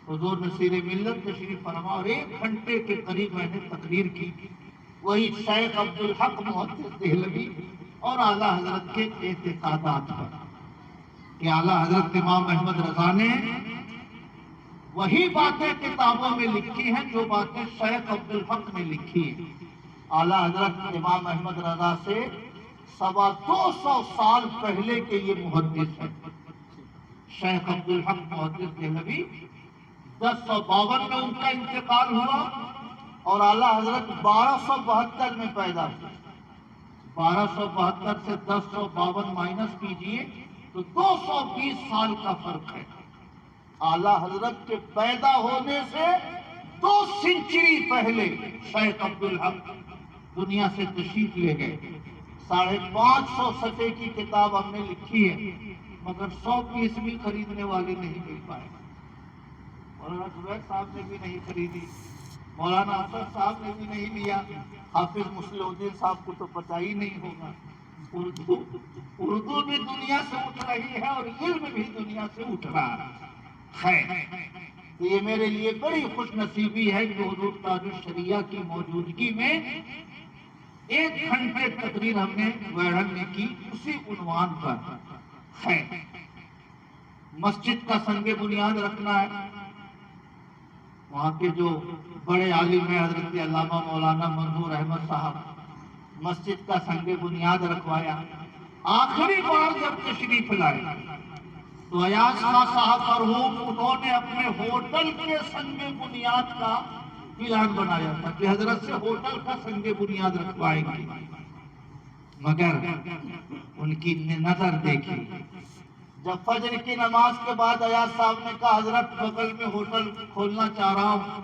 حضور نصیر ملت تشریف فرما, اور 1 گھنٹے کے قریب میں نے تقریر کی. وہی شیخ عبدالحق محدث دہلوی اور اعلیٰ حضرت کے اعتقادات پر, کہ اعلیٰ حضرت امام احمد رضا نے وہی باتیں کتابوں میں لکھی ہیں جو باتیں شیخ عبدالحق نے لکھی ہیں. اعلیٰ حضرت امام احمد رضا سے 250 سال پہلے کے یہ محدث ہیں. شیخ عبدالحق محدث دہلوی 1052 میں ان کا انتقال ہوا, اور اعلیٰ حضرت 1272 میں پیدا ہوئے. 1272 سے 1052 مائنس کیجئے تو 220 سال کا فرق ہے. اعلیٰ حضرت کے پیدا ہونے سے 2 سنچری پہلے شیخ عبدالحق دنیا سے تشریف لے گئے. 550 صفحے کی کتاب ہم نے لکھی ہے, مگر 100 پیس بھی خریدنے والے نہیں مل پائے. مولانا زبیر صاحب نے بھی نہیں خریدی, مولانا اسد صاحب نے بھی نہیں لیا, حافظ مسلم الدین صاحب کو تو پتہ ہی نہیں ہوگا. اردو بھی دنیا سے اٹھ رہی ہے اور علم بھی دنیا سے اٹھ رہا ہے. یہ میرے لیے بڑی خوش نصیبی ہے کہ حضور تاج الشریعہ کی موجودگی میں 1 گھنٹے تقریر ہم نے ویڑھن میں کی اسی عنوان پر ہے. مسجد کا سنگ بنیاد رکھنا ہے. وہاں کے جو بڑے عالم ہیں حضرت علامہ مولانا منظور احمد صاحب, مسجد کا سنگ بنیاد رکھوایا. آخری بار جب تشریف لائے تو ایاز خان صاحب مرحوم انہوں نے اپنے ہوٹل کے سنگ بنیاد کا اعلان بنایا تھا کہ حضرت سے ہوٹل کا سنگ بنیاد رکھوائیں گے, مگر ان کی نظر دیکھی. جب فجر کی نماز کے بعد ایاز صاحب نے کہا حضرت بغل میں ہوٹل کھولنا چاہ رہا ہوں,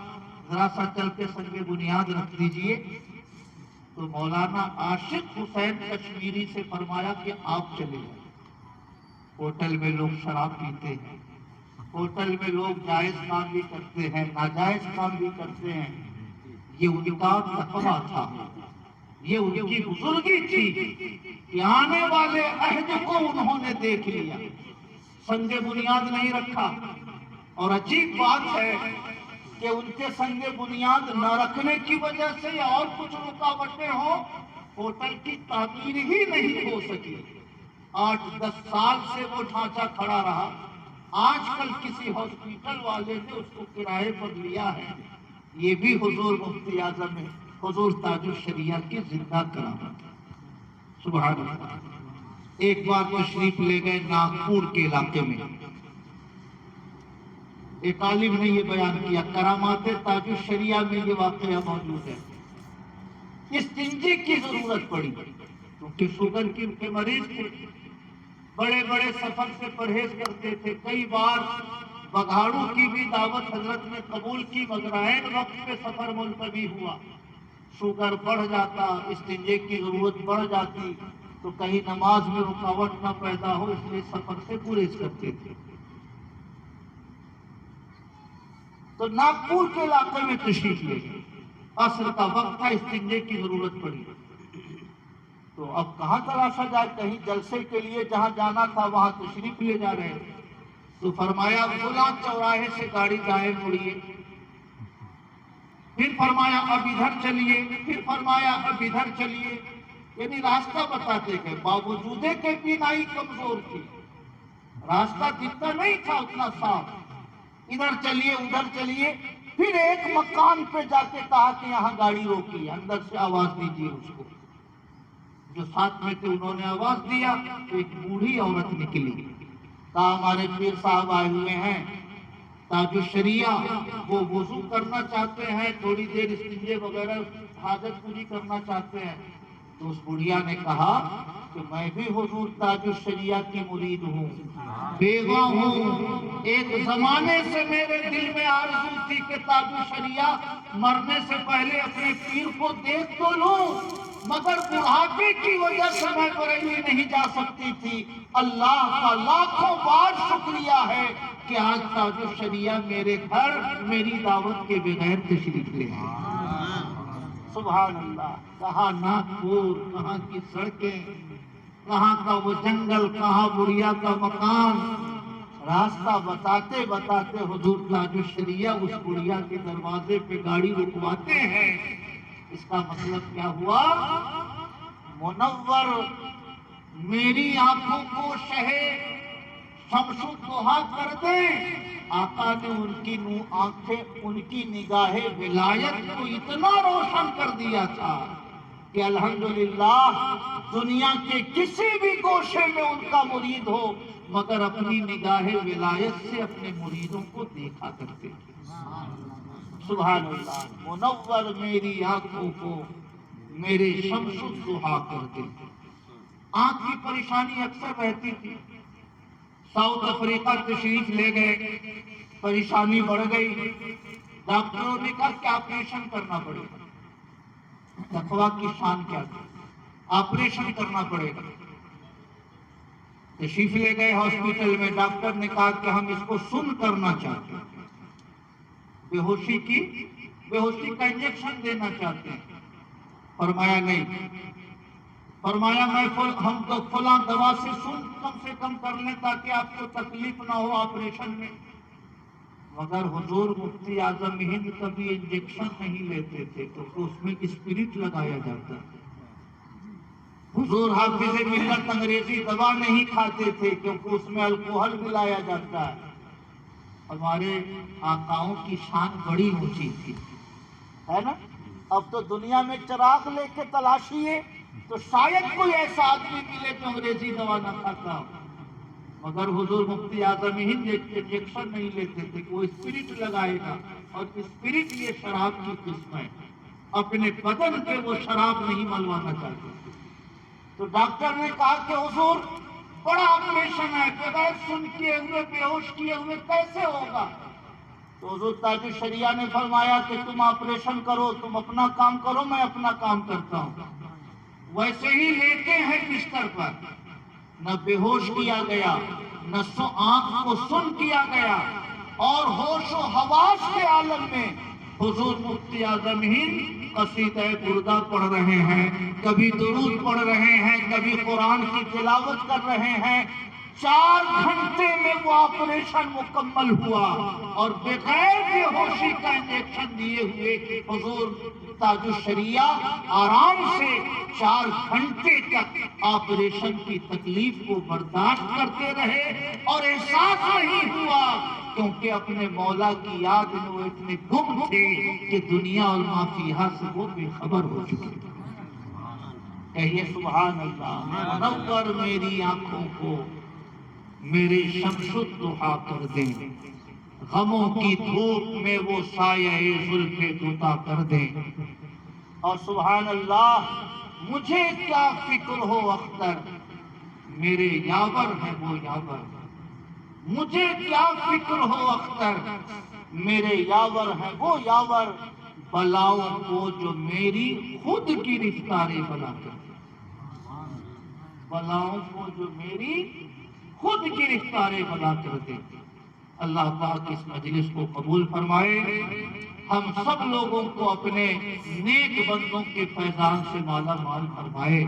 ذرا سا چل کے سنگ بنیاد رکھ دیجئے, تو مولانا عاشق حسین کشمیری سے فرمایا کہ آپ چلے جائیں. ہوٹل میں لوگ شراب پیتے ہیں, ہوٹل میں لوگ جائز کام بھی کرتے ہیں, ناجائز کام بھی کرتے ہیں. یہ ان کا تقویٰ تھا, یہ ان کی بزرگی تھی کہ آنے والے عہد کو انہوں نے دیکھ لیا, سنگ بنیاد نہیں رکھا. اور عجیب بات ہے کہ ان کے سنگ بنیاد نہ رکھنے کی وجہ سے یا اور کچھ رکاوٹیں ہوں, ہوٹل کی تعمیر ہی نہیں ہو سکی. 8-10 سال سے وہ ڈھانچہ کھڑا رہا. آج کل کسی ہاسپٹل والے نے اس کو کرائے پر لیا ہے, یہ بھی حضور مفتی اعظم ہے، حضور تاج الشریعہ کی زندہ کرامت ہے۔ سبحان اللہ۔ ایک بار تشریف لے گئے ناگپور کے علاقے میں، ایک عالم نے یہ بیان کیا، کرامات تاج الشریعہ میں یہ واقعہ موجود ہے۔ استنجے کی ضرورت پڑی کیونکہ شوگر کے مریض تھے، بڑے بڑے سفر سے پرہیز کرتے تھے، کئی بار بگھاڑوں کی بھی دعوت حضرت نے قبول کی، مگر عین وقت پہ سفر ملتوی ہوا، شوگر بڑھ جاتا، استنجے کی ضرورت بڑھ جاتی تو کہیں نماز میں رکاوٹ نہ پیدا ہو، اس لیے سفر سے گریز کرتے تھے۔ تو ناگپور کے علاقے میں تشریف لے گئے، عصر کا وقت تھا، استنجے کی ضرورت پڑی، تو اب کہاں تلاشا جائے، کہیں جلسے کے لیے جہاں جانا تھا وہاں تشریف لے جا رہے ہیں، تو فرمایا فلاں چوراہے سے گاڑی دائیں مڑیے، پھر فرمایا اب ادھر چلیے، پھر فرمایا اب ادھر چلیے، یعنی راستہ بتاتے گئے، باوجود کہ بینائی کمزور تھی، راستہ جتنا نہیں تھا اتنا صاف، ادھر چلیے ادھر چلیے، پھر ایک مکان پہ جا کے کہا کہ یہاں گاڑی روکیے، اندر سے آواز دیجیے اس کو، جو ساتھ میں تھے انہوں نے آواز دیا تو ایک بوڑھی عورت نکلی، کہا ہمارے پیر صاحب آئے ہوئے ہیں تاج الشریعہ، وہ وضو کرنا چاہتے ہیں، تھوڑی دیر استنجے وغیرہ حاجت پوری کرنا چاہتے ہیں۔ تو اس بڑھیا نے کہا کہ میں بھی حضور تاج الشریعہ کی مرید ہوں، بیوہ ہوں، ایک زمانے سے میرے دل میں آرزو تھی کہ تاج الشریعہ مرنے سے پہلے اپنے پیر کو دیکھ تو لوں، مگر بڑھاپے کی وجہ سے میں بریلی نہیں جا سکتی تھی۔ اللہ کا لاکھوں بار شکریہ ہے کہ آج تاج الشریعہ میرے گھر میری دعوت کے بغیر تشریف لے آئے۔ سبحان اللہ۔ کہاں ناگپور، کہاں کی سڑکیں، کہاں کا وہ جنگل، کہاں بڑھیا کا مکان، راستہ بتاتے بتاتے حضور تاج الشریعہ اس بڑھیا کے دروازے پہ گاڑی رکواتے ہیں۔ اس کا مطلب کیا ہوا؟ منور میری آنکھوں کو شہے شمس الضحیٰ کر دیں۔ آقا نے ان کی نگاہ ولایت کو اتنا روشن کر دیا تھا کہ الحمدللہ دنیا کے کسی بھی گوشے میں ان کا مرید ہو مگر اپنی نگاہ ولایت سے اپنے مریدوں کو دیکھا کرتے تھے۔ سبحان اللہ۔ منور میری آنکھوں کو میرے شمس الضحیٰ کر دے۔ آنکھ کی پریشانی اکثر رہتی تھی، ساؤتھ افریقہ تشریف لے گئے، پریشانی بڑھ گئی، ڈاکٹروں نے کہا کہ آپریشن کرنا پڑے گا، تقویٰ کی شان کیا تھی، آپریشن کرنا پڑے گا۔ تشریف لے گئے ہاسپٹل میں، ڈاکٹر نے کہا کہ ہم اس کو سن کرنا چاہتے ہیں، بے ہوشی کا انجیکشن دینا چاہتے ہیں۔ فرمایا نہیں، فرمایا ہم تو فلاں دوا سے سن کم سے کم کر لیں تاکہ آپ کو تکلیف نہ ہو آپریشن میں، مگر حضور مفتی اعظم ہند کبھی انجیکشن نہیں لیتے تھے تو اس میں اسپرٹ لگایا جاتا ہے۔ حضور حافظ ملت انگریزی دوا نہیں کھاتے تھے کیونکہ اس میں الکوہل ملایا جاتا ہے۔ ہمارے آقاؤں کی شان بڑی اونچی تھی، ہے نا؟ اب تو دنیا میں چراغ لے کے تلاشیے تو شاید کوئی ایسا آدمی ملے جو انگریزی دوا نہ کھاتا ہو، مگر حضور مفتی اعظم ہند انجیکشن نہیں لیتے تھے کہ وہ اسپرٹ لگائے گا، اور اسپرٹ یہ شراب کی قسم ہے، اپنے بدن پہ وہ شراب نہیں ملوانا چاہتے۔ تو ڈاکٹر نے کہا کہ حضور بڑا آپریشن ہے، بغیر سن کیے ہوئے، بے ہوش کیے ہوئے کیسے ہوگا؟ تو حضور تاج الشریعہ نے فرمایا کہ تم آپریشن کرو، تم اپنا کام کرو، میں اپنا کام کرتا ہوں۔ ویسے ہی لیتے ہیں بستر پر، نہ بے ہوش کیا گیا، نہ آنکھ کو سن کیا گیا، اور ہوش و حواس کے عالم میں حضور مفتی اعظم ہند قصیدہ بردہ پڑھ رہے ہیں، کبھی درود پڑھ رہے ہیں، کبھی قرآن کی تلاوت کر رہے ہیں، 4 گھنٹے میں وہ آپریشن مکمل ہوا اور بغیر بے ہوشی کا انجیکشن دیے ہوئے حضور تاج الشریعہ آرام سے 4 گھنٹے تک آپریشن کی تکلیف کو برداشت کرتے رہے اور احساس نہیں ہوا، کیونکہ اپنے مولا کی یاد میں وہ اتنے گم تھے کہ دنیا اور ما فیہا سے وہ بے خبر ہو چکے۔ کہیے سبحان اللہ۔ نور میری آنکھوں کو میرے شمس الضحیٰ کر دیں، غموں کی دھوپ میں وہ سایہ زلف دوتا کر دیں۔ اور سبحان اللہ، مجھے کیا فکر ہو اختر، میرے یاور ہے وہ یاور، مجھے کیا فکر ہو اختر، میرے یاور ہے وہ یاور، بلاؤں کو جو میری خود گرفتار بلا کر، بلاؤں کو جو میری خود گرفتار بلا کر دے۔ اللہ پاک اس مجلس کو قبول فرمائے، ہم سب لوگوں کو اپنے نیک بندوں کے فیضان سے مالا مال فرمائے۔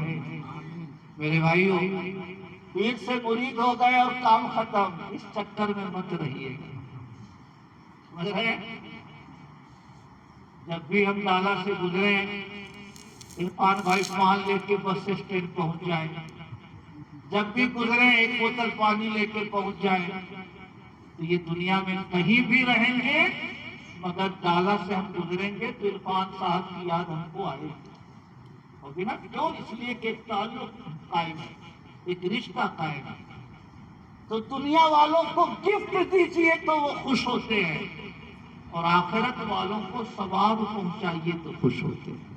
میرے بھائیوں، پیر سے مرید ہو گئے اور کام ختم، اس چکر میں مت رہیے گا۔ سمجھ رہے ہیں؟ جب بھی ہم ڈالا سے گزرے، عرفان بھائی پان لے کے بس اسٹینڈ پہنچ جائیں، جب بھی گزرے ایک بوتل پانی لے کے پہنچ جائیں، تو یہ دنیا میں کہیں بھی رہیں گے مگر ڈالا سے ہم گزریں گے تو عرفان صاحب کی یاد ہم کو آئے گی، ہوگی نا؟ کیوں؟ اس لیے کہ ایک تعلق قائم ہے، ایک رشتہ قائم ہے۔ تو دنیا والوں کو گفٹ دیجئے تو وہ خوش ہوتے ہیں، اور آخرت والوں کو ثواب پہنچائیے تو خوش ہوتے ہیں۔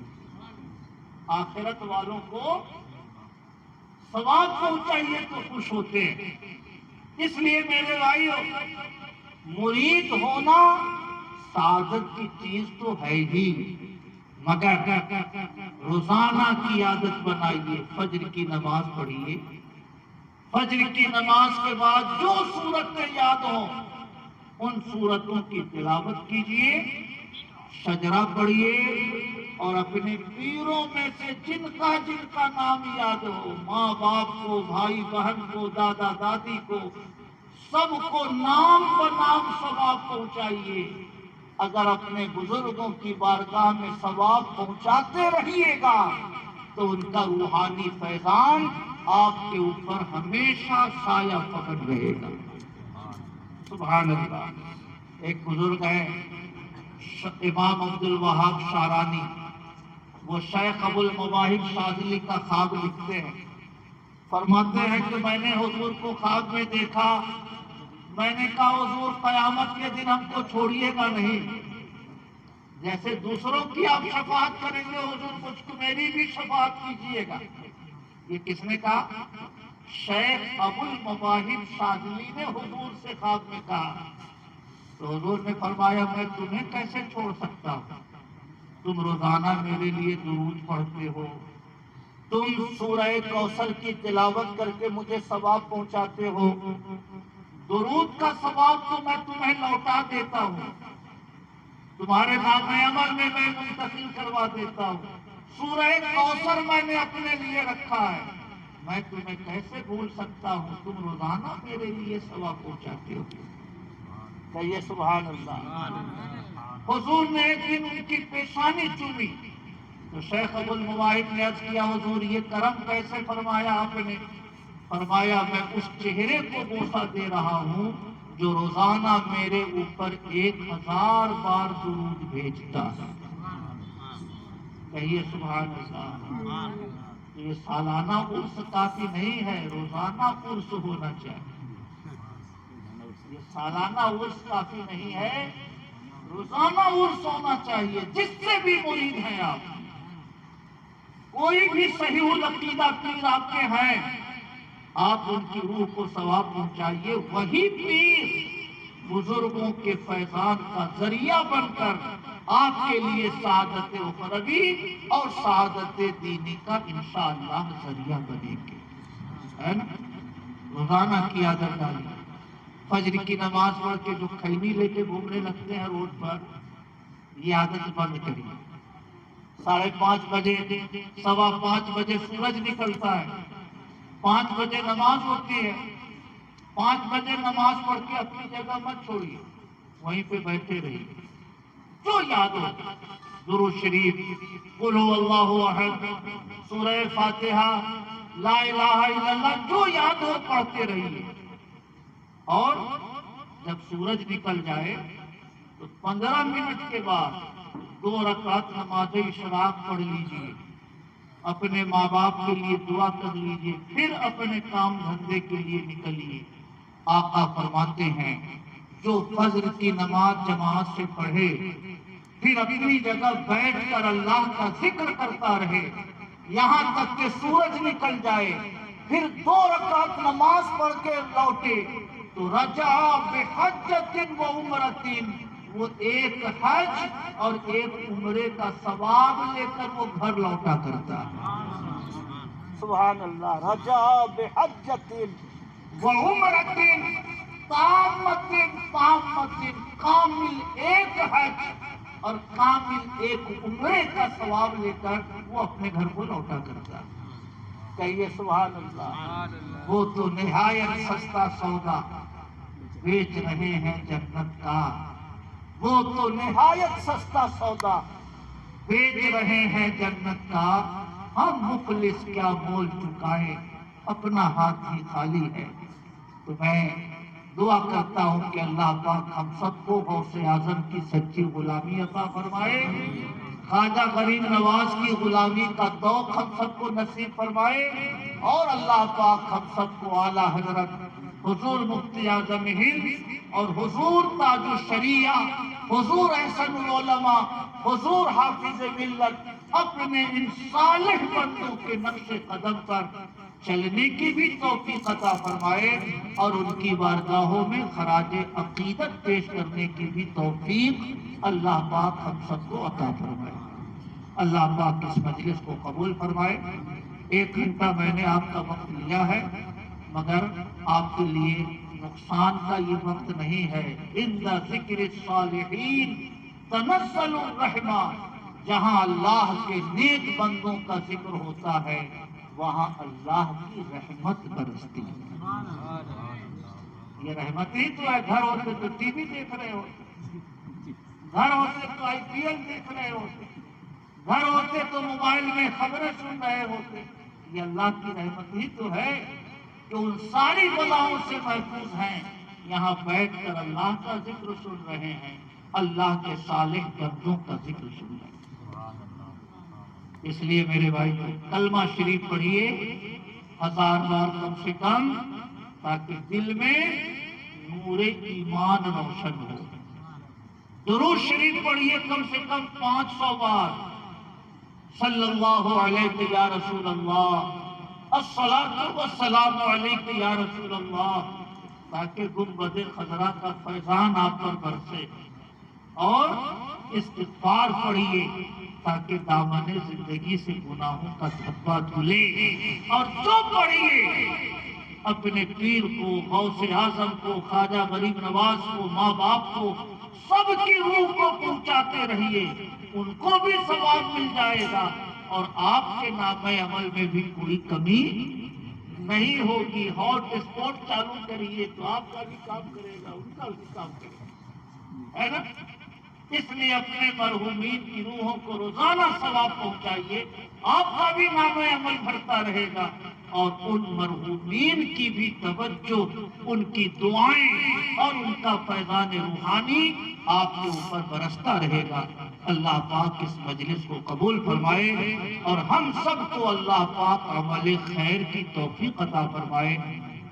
آخرت والوں کو ثواب پہنچائیے تو خوش ہوتے ہیں۔ اس لیے میرے بھائیو، مرید ہونا سعادت کی چیز تو ہے ہی، مگر روزانہ کی عادت بنائیے، فجر کی نماز پڑھیے، فجر کی نماز کے بعد جو سورتیں یاد ہوں ان سورتوں کی تلاوت کیجیے، شجرہ پڑھیے، اور اپنے پیروں میں سے جن کا نام یاد ہو، ماں باپ کو، بھائی بہن کو، دادا دادی کو، سب کو نام بنام ثواب پہنچائیے۔ اگر اپنے بزرگوں کی بارگاہ میں ثواب پہنچاتے رہیے گا تو ان کا روحانی فیضان آپ کے اوپر ہمیشہ سایہ پکڑ رہے گا۔ سبحان اللہ۔ ایک بزرگ ہے امام عبد الوہاب شارانی، وہ شیخ ابو المواہب شاذلی کا خواب لکھتے ہیں، فرماتے ہیں کہ میں نے حضور کو خواب میں دیکھا، میں نے کہا حضور قیامت کے دن ہم کو چھوڑیے گا نہیں، جیسے دوسروں کی آپ شفاعت کریں گے حضور مجھ کو میری بھی شفاعت کیجیے گا۔ یہ کس نے کہا؟ شیخ ابو المواہب شاذلی نے حضور سے خواب میں کہا۔ تو حضور نے فرمایا میں تمہیں کیسے چھوڑ سکتا ہوں، تم روزانہ میرے لیے درود پڑھتے ہو، تم سورہ کوثر کی تلاوت کر کے مجھے ثواب پہنچاتے ہو، درود کا ثواب تو میں تمہیں لوٹا دیتا ہوں، تمہارے نام عمل میں میں منتقل کروا دیتا ہوں، سورہ کوثر میں نے اپنے لیے رکھا ہے، میں تمہیں کیسے بھول سکتا ہوں، تم روزانہ میرے لیے ثواب پہنچاتے ہو۔ کہیے سبحان اللہ۔ حضور نے ایک دن ان کی پیشانی چومی تو شیخ ابو المواہب نے عرض کیا حضور یہ کرم کیسے فرمایا آپ نے؟ فرمایا میں اس چہرے کو بوسہ دے رہا ہوں جو روزانہ میرے اوپر 1000 بار درود بھیجتا ہے۔ کہیے سبحان اللہ۔ یہ سالانہ عرس کافی نہیں ہے، روزانہ عرس ہونا چاہیے۔ یہ سالانہ عرس کافی نہیں ہے، روزانہ عرس ہونا چاہیے۔ جس سے بھی مرید ہیں آپ، کوئی بھی صحیح العقیدہ پیر آپ کے ہیں، آپ ان کی روح کو ثواب پہنچائیے۔ وہی پیر بزرگوں کے فیضان کا ذریعہ بن کر آپ کے لیے سعادت اخروی اور سعادت دینی کا انشاءاللہ ذریعہ بنے گے، ہے نا؟ روزانہ کی عادت ڈالیے۔ فجر کی نماز پڑھ کے جو خیمے لے کے گھومنے لگتے ہیں روڈ پر، یہ عادت بند کریے۔ 5:30 بجے 5:15 بجے سورج نکلتا ہے، 5 بجے نماز ہوتی ہے، 5 بجے نماز پڑھ کے اپنی جگہ مت چھوڑیے، وہیں پہ بیٹھے رہیے، جو یاد ہو، درود شریف، قل هو اللہ احد، سورہ فاتحہ، لا الہ الا اللہ، جو یاد ہو پڑھتے رہیے۔ اور جب سورج نکل جائے تو 15 منٹ کے بعد 2 رکعت نماز اشراق پڑھ لیجیے، اپنے ماں باپ کے لیے دعا کر لیجیے، پھر اپنے کام دھندے کے لیے نکلیے۔ آقا فرماتے ہیں جو فجر کی نماز جماعت سے پڑھے، پھر اپنی جگہ بیٹھ کر اللہ کا ذکر کرتا رہے یہاں تک کہ سورج نکل جائے، پھر 2 رکعت نماز پڑھ کے لوٹے، تو رجع بحجۃ و عمرۃ، وہ ایک حج اور ایک عمرے کا ثواب لے کر وہ گھر لوٹا کرتا ہے۔ سبحان اللہ، رجع بحجۃ وعمرۃ تامۃ، کامل ایک حج اور کامل ایک عمرے کا ثواب لے کر وہ اپنے گھر کو لوٹا کرتا ہے۔ کہیے سبحان اللہ۔ وہ تو نہایت سستا سودا بیچ رہے ہیں جنت کا، وہ تو نہایت سستا سودا بیچ رہے ہیں جنت کا، ہم مفلس کیا مول چکائے، اپنا ہاتھ ہی خالی ہے۔ تو میں دعا کرتا ہوں کہ اللہ پاک ہم سب کو غوث اعظم کی سچی غلامی عطا فرمائے، خواجہ غریب نواز کی غلامی کا ذوق ہم سب کو نصیب فرمائے، اور اللہ پاک ہم سب کو اعلیٰ حضرت حضور مفتی اعظم ہند اور حضور تاج الشریعہ، حضور احسن العلماء، حضور حافظ ملت اپنے ان صالح بندوں کے نقش قدم پر چلنے کی بھی توفیق عطا فرمائے، اور ان کی بارگاہوں میں خراج عقیدت پیش کرنے کی بھی توفیق اللہ پاک ہم سب کو عطا فرمائے۔ اللہ پاک اس مجلس کو قبول فرمائے۔ 1 گھنٹہ میں نے آپ کا وقت لیا ہے، مگر آپ کے لیے نقصان کا یہ وقت نہیں ہے۔ عند ذکر الصالحین تنزل الرحمہ، جہاں اللہ کے نیک بندوں کا ذکر ہوتا ہے وہاں اللہ کی رحمت برستی ہے۔ یہ رحمت ہی تو ہے، گھر ہوتے تو ٹی وی دیکھ رہے ہوتے، گھر ہوتے تو IPL دیکھ رہے ہوتے، گھر ہوتے تو موبائل میں خبریں سن رہے ہوتے۔ یہ اللہ کی رحمت ہی تو ہے جو ان ساری بلاؤں سے محفوظ ہیں، یہاں بیٹھ کر اللہ کا ذکر سن رہے ہیں، اللہ کے صالح بندوں کا ذکر سن رہے ہیں۔ اس لیے میرے بھائی کلمہ شریف پڑھیے 1000 بار کم سے کم، تاکہ دل میں نور ایمان روشن ہو۔ درود شریف پڑھیے کم سے کم 500 بار، صلی اللہ علیہ یا رسول اللہ، الصلاۃ والسلام علیک یا رسول اللہ، تاکہ گنبد خضرا کا فیضان آپ پر برسے۔ اور استغفار پڑھیے تاکہ دامن زندگی سے گناہوں کا دھبا دھلے، اور جو پڑھیے اپنے پیر کو، غوث اعظم کو، خواجہ غریب نواز کو، ماں باپ کو، سب کی روح کو پہنچاتے رہیے، ان کو بھی ثواب مل جائے گا، اور آپ کے نامہ عمل میں بھی کوئی کمی نہیں ہوگی۔ ہاٹ اسپاٹ چالو کریے تو آپ کا بھی کام کرے گا، ان کا بھی کام کرے گا، ہے نا؟ اس لیے اپنے مرحومین کی روحوں کو روزانہ ثواب پہنچائیے، آپ کا بھی نامہ عمل بڑھتا رہے گا، اور ان مرحومین کی بھی توجہ، ان کی دعائیں اور ان کا فیضان روحانی آپ کے اوپر برستا رہے گا۔ اللہ پاک اس مجلس کو قبول فرمائے، اور ہم سب کو اللہ پاک عمل خیر کی توفیق عطا فرمائے۔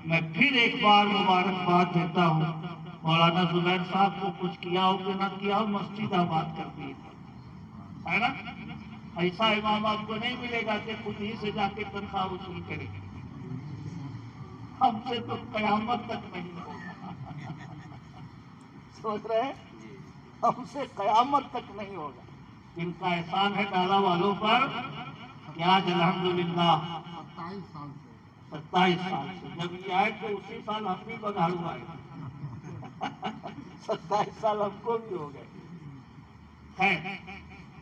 میں پھر ایک بار مبارکباد دیتا ہوں مولانا زبیر صاحب کو، کچھ کیا ہو کہ نہ کیا ہو، مسجد آباد کر دی ہے نا؟ ایسا امام آپ کو نہیں ملے گا کہ خود ہی سے جا کے تنخواہ وصول کرے، ہم سے تو قیامت تک نہیں ہوگا۔ سوچ رہے ہیں ہم سے قیامت تک نہیں ہوگا۔ ان کا احسان ہے ڈالا والوں پر کہ آج الحمدللہ 27 سال سے جب یہ آئے تو اسی سال ہم بھی بگاڑو آئے، 27 سال ہم کو بھی ہو گئے۔ ہے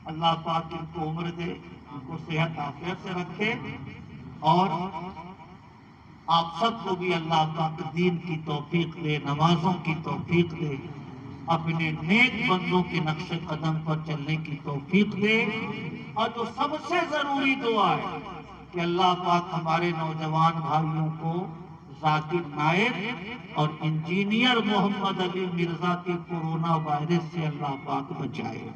اللہ پاک ان کو عمر دے، ان کو صحت عافیت سے رکھے، اور آپ سب کو بھی اللہ پاک دین کی توفیق دے، نمازوں کی توفیق دے، اپنے نیک بندوں کے نقش قدم پر چلنے کی توفیق دے۔ اور جو سب سے ضروری دعا ہے کہ اللہ پاک ہمارے نوجوان بھائیوں کو ذاکر نائک اور انجینئر محمد علی مرزا کے کورونا وائرس سے اللہ پاک بچائے۔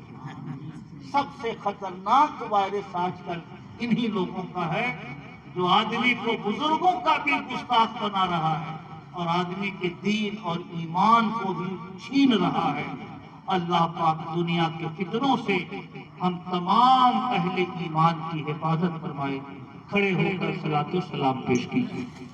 سب سے خطرناک وائرس آج کل انہی لوگوں کا ہے جو آدمی کو بزرگوں کا بھی گستاخ بنا رہا ہے اور آدمی کے دین اور ایمان کو بھی چھین رہا ہے۔ اللہ پاک دنیا کے فتنوں سے ہم تمام اہل ایمان کی حفاظت فرمائے۔ کھڑے ہو کر صلاۃ و سلام پیش کیجیے۔